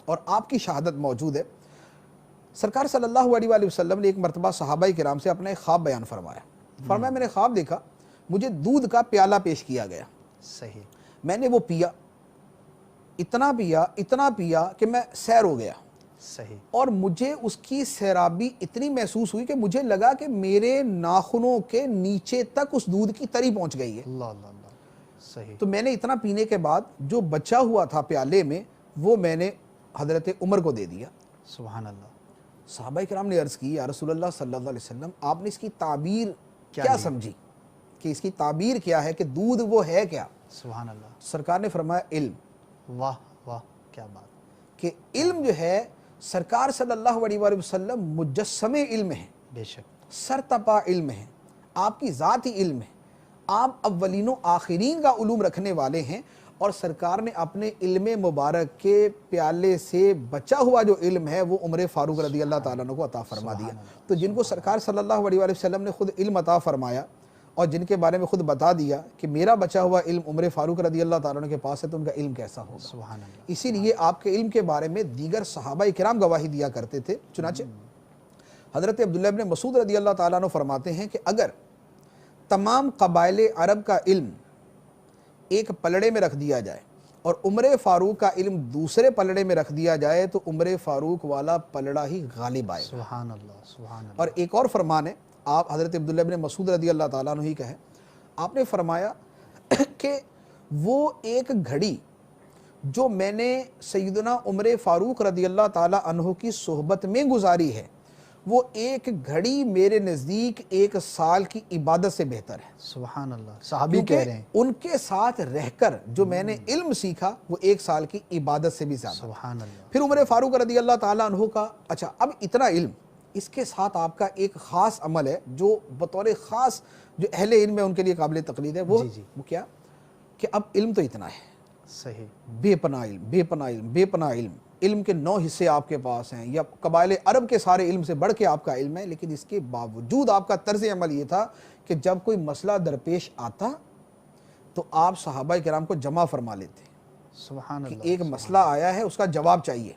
S2: اور آپ کی شہادت موجود ہے. سرکار صلی اللہ علیہ وآلہ وسلم نے ایک مرتبہ صحابہ کرام سے اپنا ایک خواب بیان فرمایا. فرمایا میں نے خواب دیکھا, مجھے دودھ کا پیالہ پیش کیا گیا.
S1: صحیح.
S2: میں نے وہ پیا, اتنا پیا کہ میں سیر ہو گیا.
S1: صحیح.
S2: اور مجھے اس کی سیرابی اتنی محسوس ہوئی کہ مجھے لگا کہ میرے ناخنوں کے نیچے تک اس دودھ کی تری پہنچ گئی ہے.
S1: اللہ اللہ اللہ. صحیح.
S2: تو میں نے اتنا پینے کے بعد جو بچا ہوا تھا پیالے میں وہ میں نے حضرت عمر کو دے دیا.
S1: سبحان اللہ.
S2: صحابہ کرام نے عرض کی یا رسول اللہ صلی اللہ علیہ وسلم آپ نے اس کی تعبیر کیا سمجھی, کہ اس کی تعبیر کیا ہے, کہ دودھ وہ ہے کیا؟
S1: سبحان اللہ.
S2: سرکار نے فرمایا علم.
S1: واہ واہ کیا بات.
S2: کہ علم جو ہے سرکار صلی اللہ علیہ وآلہ وسلم مجسم علم ہے,
S1: بے شک.
S2: سرتپا علم ہے, آپ کی ذاتی علم ہے, آپ اولین و آخرین کا علوم رکھنے والے ہیں. اور سرکار نے اپنے علم مبارک کے پیالے سے بچا ہوا جو علم ہے وہ عمر فاروق رضی اللہ تعالیٰ عنہ کو عطا فرما دیا. تو جن کو سرکار صلی اللہ علیہ وآلہ وسلم نے خود علم عطا فرمایا اور جن کے بارے میں خود بتا دیا کہ میرا بچا ہوا علم عمر فاروق رضی اللہ تعالیٰ عنہ کے پاس ہے, تو ان کا علم کیسا ہوگا.
S1: سبحان اللہ.
S2: اسی لیے آپ کے علم کے بارے میں دیگر صحابہ کرام گواہی دیا کرتے تھے. چنانچہ حضرت عبداللہ ابن مسعود رضی اللہ تعالیٰ عنہ فرماتے ہیں کہ اگر تمام قبائل عرب کا علم ایک پلڑے میں رکھ دیا جائے اور عمر فاروق کا علم دوسرے پلڑے میں رکھ دیا جائے تو عمر فاروق والا پلڑا ہی غالب آئے.
S1: سبحان اللہ. سبحان اللہ.
S2: اور ایک اور فرمان ہے, آپ حضرت عبداللہ ابن مسعود رضی اللہ تعالیٰ عنہ ہی کا ہے, آپ نے فرمایا کہ وہ ایک گھڑی جو میں نے سیدنا عمر فاروق رضی اللہ تعالیٰ عنہ کی صحبت میں گزاری ہے وہ ایک گھڑی میرے نزدیک ایک سال کی عبادت سے بہتر ہے.
S1: سبحان اللہ. صحابی کہہ رہے ہیں.
S2: ان کے ساتھ رہ کر جو میں نے علم سیکھا وہ ایک سال کی عبادت سے بھی زیادہ.
S1: سبحان اللہ.
S2: پھر عمر فاروق رضی اللہ تعالیٰ عنہ کا, اچھا اب اتنا علم, اس کے ساتھ آپ کا ایک خاص عمل ہے جو بطور خاص جو اہل علم ہے ان کے لیے قابل تقلید ہے. وہ کیا کہ اب علم تو اتنا ہے.
S1: صحیح.
S2: بے پناہ علم, بے پناہ علم, بے پناہ علم. علم کے 9 حصے آپ کے پاس ہیں, یا قبائل عرب کے سارے علم سے بڑھ کے آپ کا علم ہے, لیکن اس کے باوجود آپ کا طرز عمل یہ تھا کہ جب کوئی مسئلہ درپیش آتا تو آپ صحابہ کرام کو جمع فرما لیتے.
S1: سبحان
S2: کہ
S1: اللہ.
S2: ایک مسئلہ آیا ہے اس کا جواب چاہیے,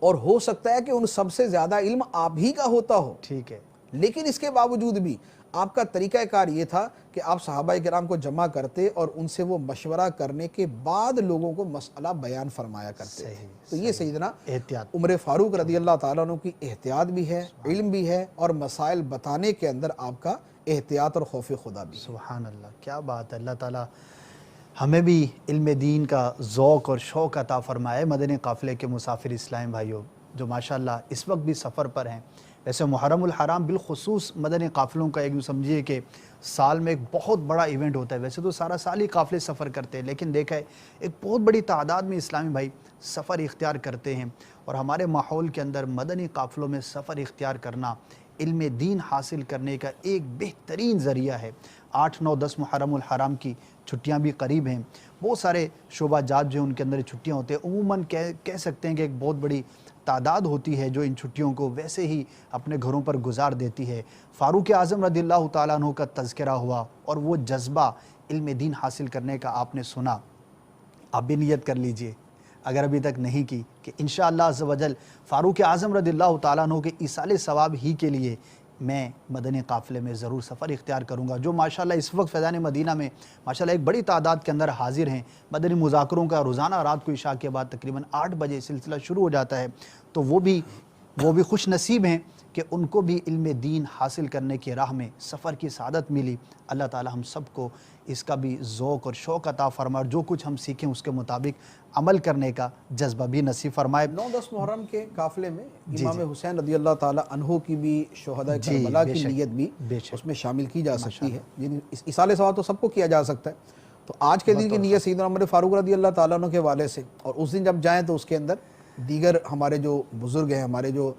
S2: اور ہو سکتا ہے کہ ان سب سے زیادہ علم آپ ہی کا ہوتا ہو,
S1: ٹھیک ہے,
S2: لیکن اس کے باوجود بھی آپ کا طریقہ کار یہ تھا کہ آپ صحابہ کرام کو جمع کرتے اور ان سے وہ مشورہ کرنے کے بعد لوگوں کو مسئلہ بیان فرمایا کرتے تھے. تو یہ سیدنا
S1: احتیاط.
S2: عمر فاروق رضی اللہ تعالیٰ عنہ کی احتیاط بھی ہے, علم بھی ہے, اور مسائل بتانے کے اندر آپ کا احتیاط اور خوف خدا بھی.
S1: سبحان اللہ. کیا بات ہے. اللہ تعالیٰ ہمیں بھی علم دین کا ذوق اور شوق عطا فرمائے. مدنی قافلے کے مسافر اسلام بھائیوں جو ماشاءاللہ اس وقت بھی سفر پر ہیں, ویسے محرم الحرام بالخصوص مدنی قافلوں کا ایک سمجھیے کہ سال میں ایک بہت بڑا ایونٹ ہوتا ہے. ویسے تو سارا سال ہی قافلے سفر کرتے ہیں, لیکن دیکھا ہے ایک بہت بڑی تعداد میں اسلامی بھائی سفر اختیار کرتے ہیں, اور ہمارے ماحول کے اندر مدنی قافلوں میں سفر اختیار کرنا علم دین حاصل کرنے کا ایک بہترین ذریعہ ہے. 8, 9, 10 محرم الحرام کی چھٹیاں بھی قریب ہیں. بہت سارے شعبہ جات جو ان کے اندر چھٹیاں ہوتے ہیں, عموماً کہہ سکتے ہیں کہ ایک بہت بڑی تعداد ہوتی ہے جو ان چھٹیوں کو ویسے ہی اپنے گھروں پر گزار دیتی ہے. فاروق اعظم رضی اللہ تعالیٰ عنہ کا تذکرہ ہوا اور وہ جذبہ علم دین حاصل کرنے کا آپ نے سنا. آپ بھی نیت کر لیجئے اگر ابھی تک نہیں کی کہ انشاءاللہ عز و جل فاروق اعظم رضی اللہ تعالیٰ عنہ کے ایصال ثواب ہی کے لیے میں مدنی قافلے میں ضرور سفر اختیار کروں گا, جو ماشاءاللہ اس وقت فیضان مدینہ میں ماشاءاللہ ایک بڑی تعداد کے اندر حاضر ہیں. مدنی مذاکروں کا روزانہ رات کو عشاء کے بعد تقریباً 8 بجے سلسلہ شروع ہو جاتا ہے, تو وہ بھی خوش نصیب ہیں کہ ان کو بھی علم دین حاصل کرنے کی راہ میں سفر کی سعادت ملی. اللہ تعالی ہم سب کو اس کا بھی ذوق اور شوق عطا فرمائے, اور جو کچھ ہم سیکھیں اس کے مطابق عمل کرنے کا جذبہ بھی نصیب فرمائے.
S2: 9-10 محرم کے قافلے میں امام حسین رضی اللہ تعالی عنہ کی بھی شہداء کربلا کی نیت بھی اس میں شامل کی جا سکتی ہے. یعنی ایصال ثواب تو سب کو کیا جا سکتا ہے, تو آج کے دن کی نیت سیدنا عمر فاروق رضی اللہ تعالیٰ عنہ کے والے سے, اور اس دن جب جائیں تو اس کے اندر دیگر ہمارے جو بزرگ ہیں, ہمارے جو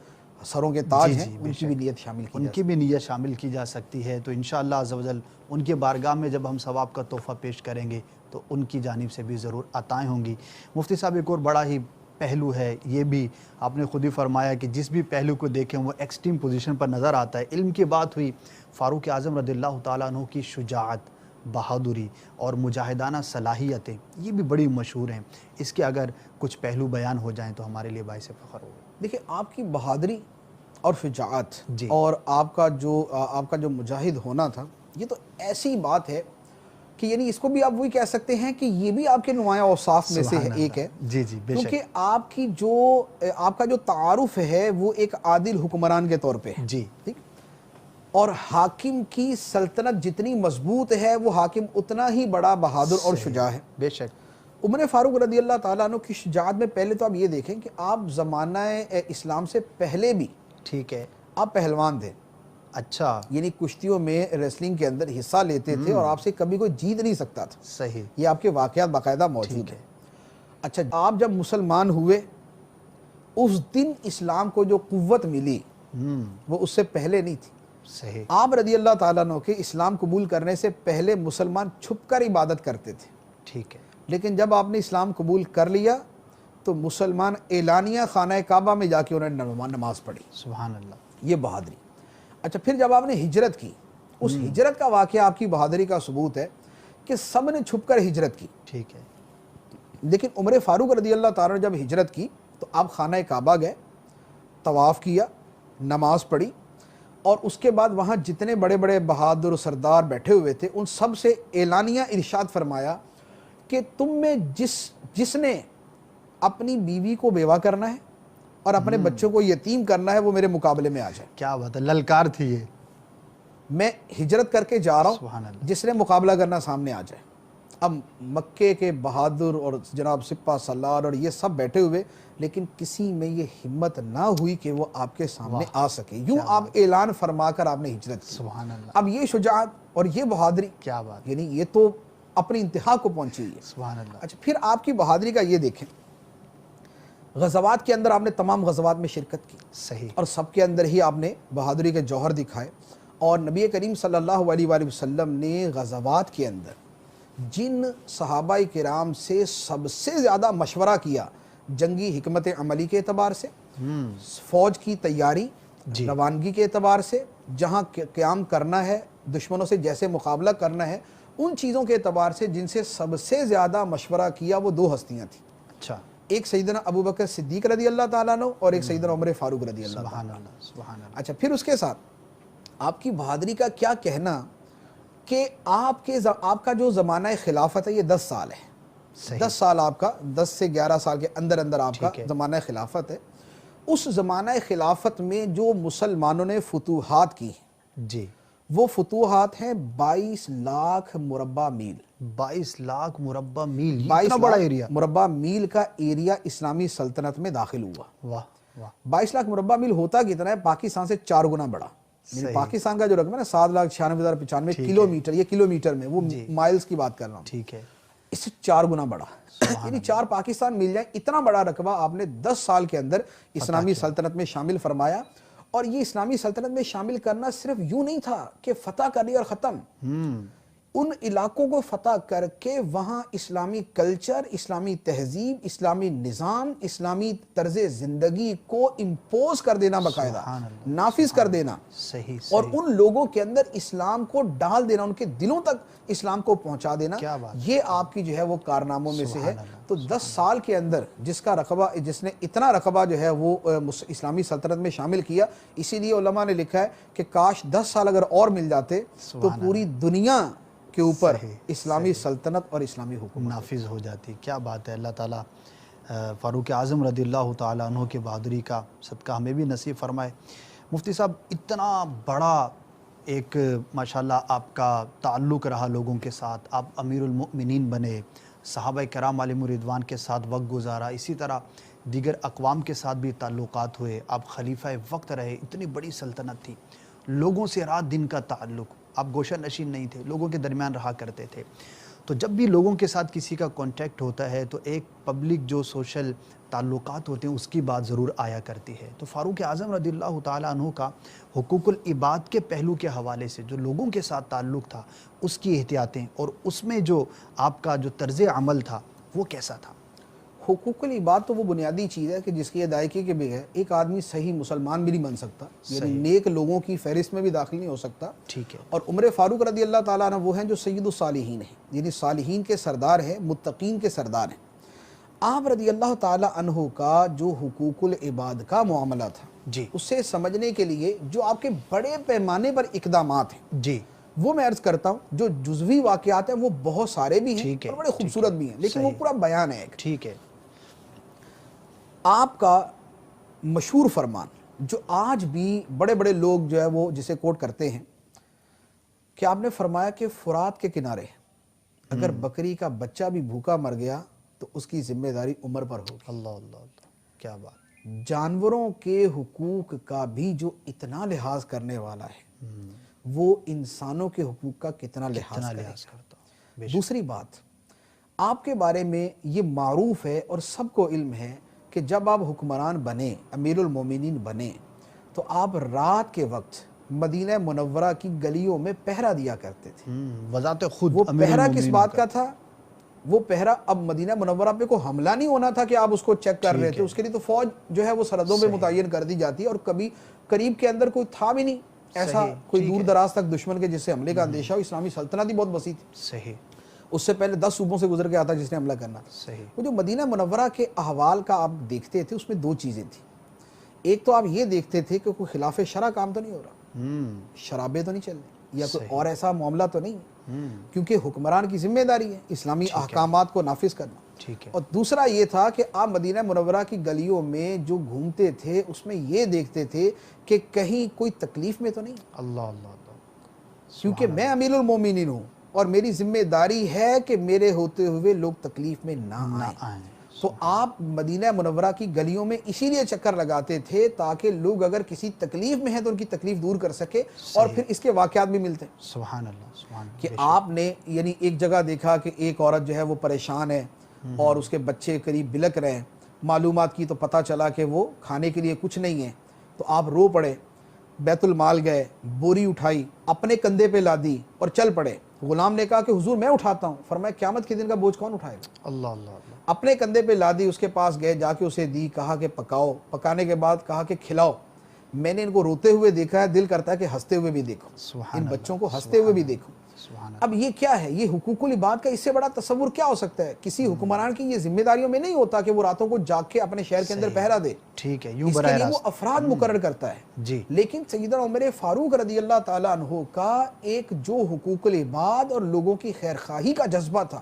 S2: سروں کے تاج
S1: جی
S2: ہیں،
S1: جی، بے
S2: ان کی
S1: شک
S2: بھی نیت شامل کی
S1: ان
S2: جا
S1: کی بھی نیت شامل کی جا سکتی ہے۔ تو انشاءاللہ عز و جل ان کے بارگاہ میں جب ہم ثواب کا تحفہ پیش کریں گے تو ان کی جانب سے بھی ضرور عطائیں ہوں گی۔ مفتی صاحب ایک اور بڑا ہی پہلو ہے، یہ بھی آپ نے خود ہی فرمایا کہ جس بھی پہلو کو دیکھیں وہ ایکسٹریم پوزیشن پر نظر آتا ہے۔ علم کی بات ہوئی، فاروق اعظم رضی اللہ تعالیٰ عنہ کی شجاعت، بہادری اور مجاہدانہ صلاحیتیں یہ بھی بڑی مشہور ہیں، اس کے اگر کچھ پہلو بیان ہو جائیں تو ہمارے لیے باعث فخر ہوگا۔
S2: دیکھیں آپ کی بہادری اور شجاعت
S1: جی
S2: اور آپ کا جو مجاہد ہونا تھا، یہ تو ایسی بات ہے کہ یعنی اس کو بھی آپ وہی کہہ سکتے ہیں کہ یہ بھی آپ کے نمایاں اوصاف میں سے
S1: سبحان
S2: ایک
S1: اللہ،
S2: ہے،
S1: جی جی بے
S2: کیونکہ
S1: شک،
S2: آپ کا جو تعارف ہے وہ ایک عادل حکمران کے طور پہ ہے،
S1: جی
S2: ٹھیک، اور حاکم کی سلطنت جتنی مضبوط ہے وہ حاکم اتنا ہی بڑا بہادر اور
S1: صحیح،
S2: شجاع ہے۔
S1: بے شک،
S2: عمر فاروق رضی اللہ تعالیٰ عنہ کی شجاعت میں پہلے تو آپ یہ دیکھیں کہ آپ زمانہ اسلام سے پہلے بھی
S1: ٹھیک ہے،
S2: آپ پہلوان تھے،
S1: اچھا،
S2: یعنی کشتیوں میں ریسلنگ کے اندر حصہ لیتے تھے اور آپ سے کبھی کوئی جیت نہیں سکتا تھا،
S1: صحیح،
S2: یہ آپ کے واقعات باقاعدہ موجود
S1: ٹھیک
S2: ہیں۔
S1: ہے،
S2: اچھا آپ جب مسلمان ہوئے اس دن اسلام کو جو قوت ملی وہ اس سے پہلے نہیں تھی۔
S1: صحیح،
S2: آپ رضی اللہ تعالیٰ عنہ کے اسلام قبول کرنے سے پہلے مسلمان چھپ کر عبادت کرتے تھے،
S1: ٹھیک ہے،
S2: لیکن جب آپ نے اسلام قبول کر لیا تو مسلمان اعلانیہ خانہ کعبہ میں جا کے انہوں نے نماز پڑھی،
S1: سبحان اللہ،
S2: یہ بہادری۔ اچھا پھر جب آپ نے ہجرت کی، اس ہجرت کا واقعہ آپ کی بہادری کا ثبوت ہے کہ سب نے چھپ کر ہجرت کی،
S1: ٹھیک ہے،
S2: لیکن عمر فاروق رضی اللہ تعالیٰ نے جب ہجرت کی تو آپ خانہ کعبہ گئے، طواف کیا، نماز پڑھی، اور اس کے بعد وہاں جتنے بڑے بڑے بہادر سردار بیٹھے ہوئے تھے ان سب سے اعلانیہ ارشاد فرمایا کہ تم میں جس نے اپنی بیوی کو بیوہ کرنا ہے اور اپنے بچوں کو یتیم کرنا ہے وہ میرے مقابلے میں آ جائے،
S1: کیا بات ہے، للکار تھی یہ،
S2: میں ہجرت کر کے جا رہا
S1: سبحان
S2: ہوں،
S1: اللہ،
S2: جس نے مقابلہ کرنا سامنے آ جائے۔ اب مکے کے بہادر اور جناب سپہ سالار اور یہ سب بیٹھے ہوئے، لیکن کسی میں یہ ہمت نہ ہوئی کہ وہ آپ کے سامنے آ سکے، یوں آپ اعلان فرما کر آپ نے ہجرت کی۔
S1: سبحان اللہ،
S2: اب یہ شجاعت اور یہ بہادری
S1: کیا بات،
S2: یعنی یہ تو اپنی انتہا کو پہنچی ہوئی ہے۔
S1: سبحان اللہ،
S2: اچھا پھر آپ کی بہادری کا یہ دیکھیں، غزوات کے اندر آپ نے تمام غزوات میں شرکت کی
S1: صحیح،
S2: اور سب کے اندر ہی آپ نے بہادری کے جوہر دکھائے، اور نبی کریم صلی اللہ علیہ وآلہ وسلم نے غزوات کے اندر جن صحابہ کرام سے سب سے زیادہ مشورہ کیا جنگی حکمت عملی کے اعتبار سے، فوج کی تیاری،
S1: جی
S2: روانگی کے اعتبار سے، جہاں قیام کرنا ہے، دشمنوں سے جیسے مقابلہ کرنا ہے، ان چیزوں کے اعتبار سے جن سے سب سے زیادہ مشورہ کیا وہ دو ہستیاں تھیں،
S1: اچھا،
S2: ایک سیدنا ابو بکر صدیق رضی اللہ تعالیٰ عنہ اور ایک سیدنا عمر فاروق رضی اللہ
S1: سبحان
S2: تعالیٰ عنہ۔
S1: اللہ، سبحان اللہ،
S2: اچھا پھر اس کے ساتھ آپ کی بہادری کا کیا کہنا کہ آپ کا جو زمانہ خلافت ہے یہ 10 سال ہے،
S1: صحیح،
S2: 10 سال آپ کا، 10 سے 11 سال کے اندر اندر آپ کا
S1: ٹھیک ہے،
S2: زمانہ خلافت ہے۔ اس زمانہ خلافت میں جو مسلمانوں نے فتوحات کی
S1: جی،
S2: وہ فتوحات ہیں 22 لاکھ مربع میل،
S1: 22 لاکھ مربع میل،
S2: 22
S1: اتنا بڑا
S2: لاکھ
S1: ایریا،
S2: مربع میل کا ایریا اسلامی سلطنت میں داخل ہوا۔
S1: واہ واہ،
S2: 22 لاکھ مربع میل ہوتا کتنا ہے؟ پاکستان سے 4 گنا بڑا، یعنی
S1: صحیح،
S2: پاکستان کا جو رقم ہے نا 7,96,095
S1: ٹھیک
S2: کلو
S1: ہے،
S2: میٹر، یہ کلو میٹر میں، وہ
S1: جی،
S2: مائلز کی بات کر رہا ہوں،
S1: ٹھیک ہے،
S2: اس سے 4 گنا بڑا، یعنی 4 پاکستان مل جائیں، اتنا بڑا رقبہ آپ نے 10 سال کے اندر اسلامی سلطنت میں شامل فرمایا۔ اور یہ اسلامی سلطنت میں شامل کرنا صرف یوں نہیں تھا کہ فتح کر لیا اور ختم، ان علاقوں کو فتح کر کے وہاں اسلامی کلچر، اسلامی تہذیب، اسلامی نظام، اسلامی طرز زندگی کو امپوز کر دینا، باقاعدہ
S1: سبحان اللہ،
S2: نافذ کر دینا،
S1: صحیح،
S2: اور
S1: صحیح،
S2: ان لوگوں کے اندر اسلام کو ڈال دینا، ان کے دلوں تک اسلام کو پہنچا دینا،
S1: کیا بات،
S2: یہ آپ کی جو ہے وہ کارناموں میں سے ہے۔
S1: سبحان اللہ،
S2: تو 10 سال کے اندر جس نے اتنا رقبہ جو ہے وہ اسلامی سلطنت میں شامل کیا، اسی لیے علماء نے لکھا ہے کہ کاش 10 سال اگر اور مل جاتے تو
S1: سبحان
S2: پوری دنیا کے اوپر
S1: صحیح،
S2: اسلامی سلطنت اور اسلامی حکومت
S1: نافذ ہو جاتی، کیا بات ہے، اللہ تعالیٰ فاروق اعظم رضی اللہ تعالیٰ عنہ کی بہادری کا صدقہ ہمیں بھی نصیب فرمائے۔ مفتی صاحب اتنا بڑا ایک ماشاءاللہ آپ کا تعلق رہا لوگوں کے ساتھ، آپ امیر المؤمنین بنے، صحابہ کرام علیہم الرضوان کے ساتھ وقت گزارا، اسی طرح دیگر اقوام کے ساتھ بھی تعلقات ہوئے، آپ خلیفہ وقت رہے، اتنی بڑی سلطنت تھی، لوگوں سے رات دن کا تعلق، آپ گوشہ نشین نہیں تھے، لوگوں کے درمیان رہا کرتے تھے، تو جب بھی لوگوں کے ساتھ کسی کا کانٹیکٹ ہوتا ہے تو ایک پبلک جو سوشل تعلقات ہوتے ہیں اس کی بات ضرور آیا کرتی ہے. تو فاروق اعظم رضی اللہ تعالیٰ عنہ کا حقوق العباد کے پہلو کے حوالے سے جو لوگوں کے ساتھ تعلق تھا اس کی احتیاطیں اور اس میں جو آپ کا جو طرز عمل تھا وہ کیسا تھا؟
S2: حقوق العباد تو وہ بنیادی چیز ہے کہ جس کی ادائیگی کے بغیر ایک آدمی صحیح مسلمان بھی نہیں بن سکتا، یعنی نیک لوگوں کی فہرست میں بھی داخل نہیں ہو سکتا.
S1: ٹھیک ہے.
S2: اور عمر فاروق رضی اللہ تعالیٰ عنہ وہ ہیں جو سید الصالحین ہیں، یعنی صالحین کے سردار ہیں، متقین کے سردار ہیں. آپ رضی اللہ تعالیٰ عنہ کا جو حقوق العباد کا معاملہ تھا
S1: جی
S2: اسے سمجھنے کے لیے جو آپ کے بڑے پیمانے پر اقدامات ہیں
S1: جی
S2: وہ میں عرض کرتا ہوں. جو جزوی واقعات ہیں وہ بہت سارے بھی ہیں
S1: ٹھیک ہے،
S2: اور بڑے خوبصورت بھی ہیں، لیکن وہ پورا بیان ہے ایک.
S1: ٹھیک ہے.
S2: آپ کا مشہور فرمان جو آج بھی بڑے بڑے لوگ جو ہے وہ جسے کوٹ کرتے ہیں کہ آپ نے فرمایا کہ فرات کے کنارے اگر بکری کا بچہ بھی بھوکا مر گیا تو اس کی ذمہ داری عمر پر ہوگی.
S1: اللہ اللہ اللہ، کیا بات.
S2: جانوروں کے حقوق کا بھی جو اتنا لحاظ کرنے والا ہے وہ انسانوں کے حقوق کا کتنا لحاظ
S1: کرتا.
S2: دوسری بات، آپ کے بارے میں یہ معروف ہے اور سب کو علم ہے کہ جب آپ حکمران بنے، امیر المومنین بنے، تو آپ رات کے وقت مدینہ منورہ کی گلیوں میں پہرا دیا کرتے تھے.
S1: بذات خود
S2: وہ پہرا کس بات کا تھا؟ وہ پہرا اب مدینہ منورہ پہ کوئی حملہ نہیں ہونا تھا کہ آپ اس کو چیک کر رہے تھے، اس کے لیے تو فوج جو ہے وہ سرحدوں پہ متعین کر دی جاتی ہے، اور کبھی قریب کے اندر کوئی تھا بھی نہیں ایسا کوئی دور دراز تک دشمن کے جس سے حملے کا اندیشہ ہو. اسلامی سلطنت ہی بہت وسیع تھی.
S1: صحیح.
S2: اس سے پہلے 10 صوبوں سے گزر کے آتا جس نے حملہ کرنا تھا.
S1: صحیح.
S2: وہ جو مدینہ منورہ کے احوال کا آپ دیکھتے تھے اس میں دو چیزیں تھیں. ایک تو آپ یہ دیکھتے تھے کہ کوئی خلاف شرع کام تو نہیں ہو رہا، شرابیں تو نہیں چل رہی یا کوئی اور ایسا معاملہ تو نہیں، کیونکہ حکمران کی ذمہ داری ہے اسلامی احکامات کو نافذ کرنا.
S1: ٹھیک ہے.
S2: اور دوسرا یہ تھا کہ آپ مدینہ منورہ کی گلیوں میں جو گھومتے تھے اس میں یہ دیکھتے تھے کہ کہیں کوئی تکلیف میں تو نہیں.
S1: اللہ اللہ اللہ.
S2: کیونکہ میں امیر المومنین ہوں اور میری ذمہ داری ہے کہ میرے ہوتے ہوئے لوگ تکلیف میں نہ آئیں. تو آپ مدینہ منورہ کی گلیوں میں اسی لیے چکر لگاتے تھے تاکہ لوگ اگر کسی تکلیف میں ہیں تو ان کی تکلیف دور کر سکے. اور پھر اس کے واقعات بھی ملتے ہیں.
S1: سبحان اللہ سبحان اللہ.
S2: کہ آپ نے یعنی ایک جگہ دیکھا کہ ایک عورت جو ہے وہ پریشان ہے اور اس کے بچے قریب بلک رہے ہیں، معلومات کی تو پتہ چلا کہ وہ کھانے کے لیے کچھ نہیں ہے. تو آپ رو پڑے، بیت المال گئے، بوری اٹھائی، اپنے کندھے پہ لادی اور چل پڑے. غلام نے کہا کہ حضور میں اٹھاتا ہوں. فرمایا قیامت کے دن کا بوجھ کون اٹھائے گا؟
S1: اللہ اللہ اللہ.
S2: اپنے کندھے پہ لادی، اس کے پاس گئے، جا کے اسے دی، کہا کہ پکاؤ. پکانے کے بعد کہا کہ کھلاؤ. میں نے ان کو روتے ہوئے دیکھا ہے، دل کرتا ہے کہ ہنستے ہوئے بھی دیکھو، ان بچوں کو ہنستے ہوئے بھی دیکھو. اب یہ کیا ہے؟ یہ حقوق العباد کا اس سے بڑا تصور کیا ہو سکتا ہے؟ کسی حکمران کی یہ ذمہ داریوں میں نہیں ہوتا کہ وہ راتوں کو جاگ کے اپنے شہر کے اندر پہرا دے.
S1: ٹھیک ہے.
S2: اس کے لیے وہ افراد مقرر کرتا ہے.
S1: جی.
S2: لیکن سیدنا عمر فاروق رضی اللہ تعالیٰ عنہ کا ایک جو حقوق العباد اور لوگوں کی خیرخواہی کا جذبہ تھا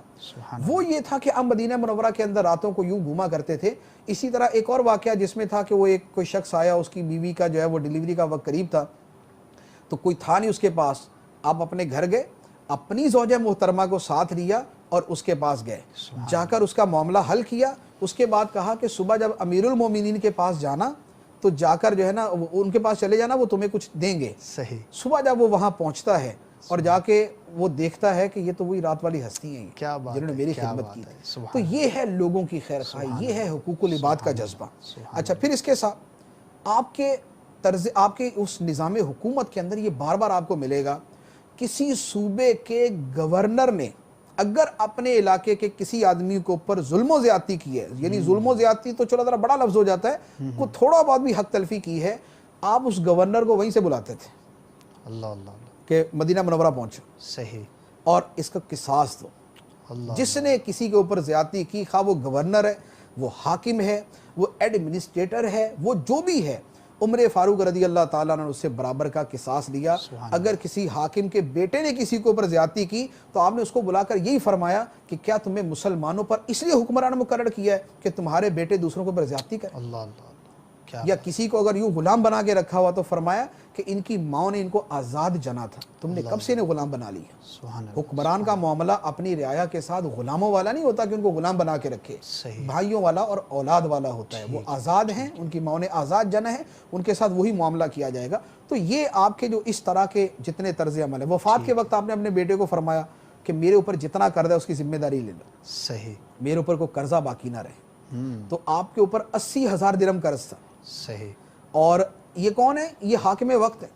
S2: وہ یہ تھا کہ آپ مدینہ منورہ کے اندر راتوں کو یوں گھوما کرتے تھے. اسی طرح ایک اور واقعہ جس میں تھا کہ وہ ایک کوئی شخص آیا، اس کی بیوی کا جو ہے وہ ڈیلیوری کا وقت قریب تھا تو کوئی تھا نہیں اس کے پاس. آپ اپنے گھر گئے، اپنی زوجہ محترمہ کو ساتھ لیا اور اس کے پاس گئے، جا کر اس کا معاملہ حل کیا. اس کے بعد کہا کہ صبح جب امیر المومنین کے پاس جانا تو جا کر جو ہے نا ان کے پاس چلے جانا، وہ تمہیں کچھ دیں گے.
S1: صحیح.
S2: صبح جب وہ وہاں پہنچتا ہے اور جا کے وہ دیکھتا ہے کہ یہ تو وہی رات والی ہستی ہیں جنہوں نے میری خدمت کی. تو یہ ہے لوگوں کی خیرخواہی، یہ ہے حقوق العباد کا جذبہ. اچھا، پھر اس کے ساتھ آپ کے اس نظام حکومت کے اندر یہ بار بار آپ کو ملے گا، کسی صوبے کے گورنر نے اگر اپنے علاقے کے کسی آدمی کے اوپر ظلم و زیادتی کی ہے، یعنی ظلم و زیادتی تو چلو ذرا بڑا لفظ ہو جاتا ہے، کوئی تھوڑا بہت بھی حق تلفی کی ہے، آپ اس گورنر کو وہیں سے بلاتے تھے.
S1: اللہ اللہ
S2: کہ مدینہ منورہ پہنچو.
S1: صحیح.
S2: اور اس کا قصاص دو. جس نے کسی کے اوپر زیادتی کی، خواہ وہ گورنر ہے، وہ حاکم ہے، وہ ایڈمنسٹریٹر ہے، وہ جو بھی ہے، عمر فاروق رضی اللہ تعالیٰ نے اس سے برابر کا قصاص لیا. اگر کسی حاکم کے بیٹے نے کسی کے اوپر زیادتی کی تو آپ نے اس کو بلا کر یہی فرمایا کہ کیا تمہیں مسلمانوں پر اس لیے حکمران مقرر کیا ہے کہ تمہارے بیٹے دوسروں کے اوپر زیادتی کریں؟
S1: اللہ اللہ.
S2: یا کسی کو اگر یوں غلام بنا کے رکھا ہوا تو فرمایا کہ ان کی ماں نے ان کو آزاد جنا تھا، تم نے کب سے انہیں غلام بنا لیا. حکمران کا معاملہ اپنی رعایا کے ساتھ غلاموں والا نہیں ہوتا کہ ان کو غلام بنا کے رکھے، بھائیوں والا اور اولاد والا ہوتا ہے. وہ آزاد ہیں، ان کی ماں نے آزاد جنا ہے، ان کے ساتھ وہی معاملہ کیا جائے گا. تو یہ آپ کے جو اس طرح کے جتنے طرز عمل ہے، وفات کے وقت آپ نے اپنے بیٹے کو فرمایا کہ میرے اوپر جتنا قرض ہے اس کی ذمہ داری لے لو,
S1: صحیح
S2: میرے اوپر کوئی قرضہ باقی نہ رہے. تو آپ کے اوپر 80,000 درہم قرض تھا.
S1: صحیح.
S2: اور یہ کون ہے؟ یہ حاکم وقت ہے,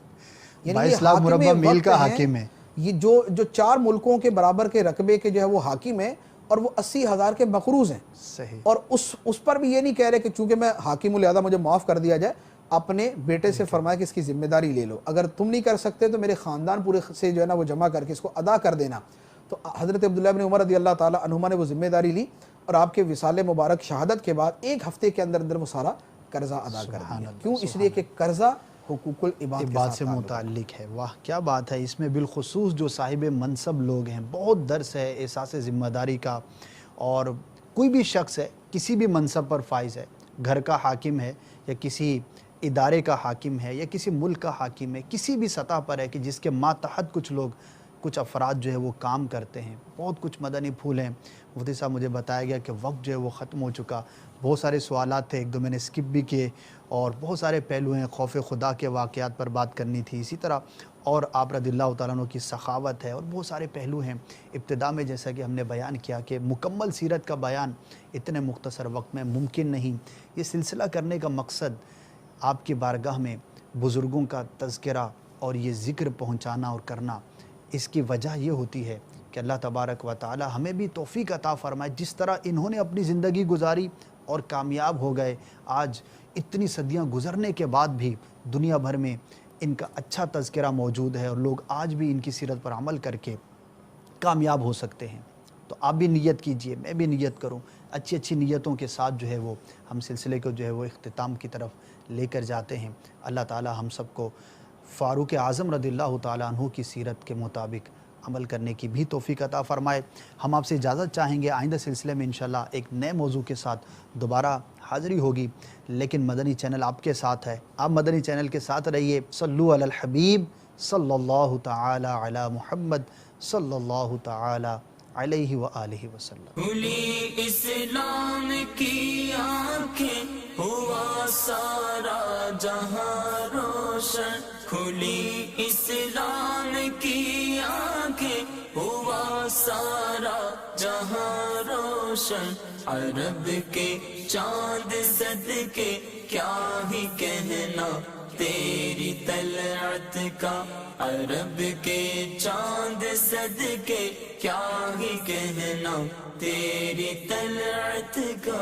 S2: یعنی
S1: 22 لاکھ مربع میل کا حاکم ہے.
S2: یہ جو 4 ملکوں کے برابر کے رقبے کے جو ہے وہ حاکم ہے, اور وہ 80,000 کے مقروض ہیں.
S1: صحیح.
S2: اور اس پر بھی یہ نہیں کہہ رہے کہ چونکہ میں حاکم ہوں لہذا مجھے معاف کر دیا جائے. اپنے بیٹے سے فرمایا کہ اس کی ذمہ داری لے لو, اگر تم نہیں کر سکتے تو میرے خاندان پورے سے جو ہے نا وہ جمع کر کے اس کو ادا کر دینا. تو حضرت عبداللہ بن عمر رضی اللہ تعالی عنہما نے وہ ذمہ داری لی, اور آپ کے وصال مبارک شہادت کے بعد 1 ہفتے کے اندر وہ سارا قرضہ ادا کر دیا. کیوں؟ اس لیے کہ قرضہ حقوق العباد
S1: سے متعلق ہے. واہ کیا بات ہے. اس میں بالخصوص جو صاحب منصب لوگ ہیں بہت درس ہے احساس ذمہ داری کا. اور کوئی بھی شخص ہے کسی بھی منصب پر فائز ہے, گھر کا حاکم ہے یا کسی ادارے کا حاکم ہے یا کسی ملک کا حاکم ہے, کسی بھی سطح پر ہے کہ جس کے ماتحت کچھ افراد جو ہے وہ کام کرتے ہیں. بہت کچھ مدنی پھول ہیں. مفتی صاحب مجھے بتایا گیا کہ وقت جو ہے وہ ختم ہو چکا. بہت سارے سوالات تھے, 1-2 میں نے سکپ بھی کیے, اور بہت سارے پہلو ہیں. خوف خدا کے واقعات پر بات کرنی تھی, اسی طرح اور آپ رضی اللہ تعالیٰ عنہ کی سخاوت ہے, اور بہت سارے پہلو ہیں. ابتدا میں جیسا کہ ہم نے بیان کیا کہ مکمل سیرت کا بیان اتنے مختصر وقت میں ممکن نہیں. یہ سلسلہ کرنے کا مقصد آپ کی بارگاہ میں بزرگوں کا تذکرہ اور یہ ذکر پہنچانا اور کرنا, اس کی وجہ یہ ہوتی ہے کہ اللہ تبارک و تعالی ہمیں بھی توفیق عطا فرمائے. جس طرح انہوں نے اپنی زندگی گزاری اور کامیاب ہو گئے, آج اتنی صدیاں گزرنے کے بعد بھی دنیا بھر میں ان کا اچھا تذکرہ موجود ہے, اور لوگ آج بھی ان کی سیرت پر عمل کر کے کامیاب ہو سکتے ہیں. تو آپ بھی نیت کیجئے, میں بھی نیت کروں, اچھی نیتوں کے ساتھ جو ہے وہ ہم سلسلے کو جو ہے وہ اختتام کی طرف لے کر جاتے ہیں. اللہ تعالی ہم سب کو فاروق اعظم رضی اللہ تعالیٰ عنہ کی سیرت کے مطابق عمل کرنے کی بھی توفیق عطا فرمائے. ہم آپ سے اجازت چاہیں گے, آئندہ سلسلے میں انشاءاللہ ایک نئے موضوع کے ساتھ دوبارہ حاضری ہوگی, لیکن مدنی چینل آپ کے ساتھ ہے. آپ مدنی چینل کے ساتھ رہیے. صلو علی الحبیب صلی اللہ تعالی علی محمد صلی اللہ تعالی علیہ وآلہ وسلم.
S3: کھلی اسلام کی آنکھیں ہوا سارا جہاں روشن, کھلی اسلام کی آنکھیں ہوا سارا جہاں روشن. عرب کے چاند صدقے کیا ہی کہنا تیری طلعت کا, عرب کے چاند صدقے کیا ہی کہنا تیری طلعت کا.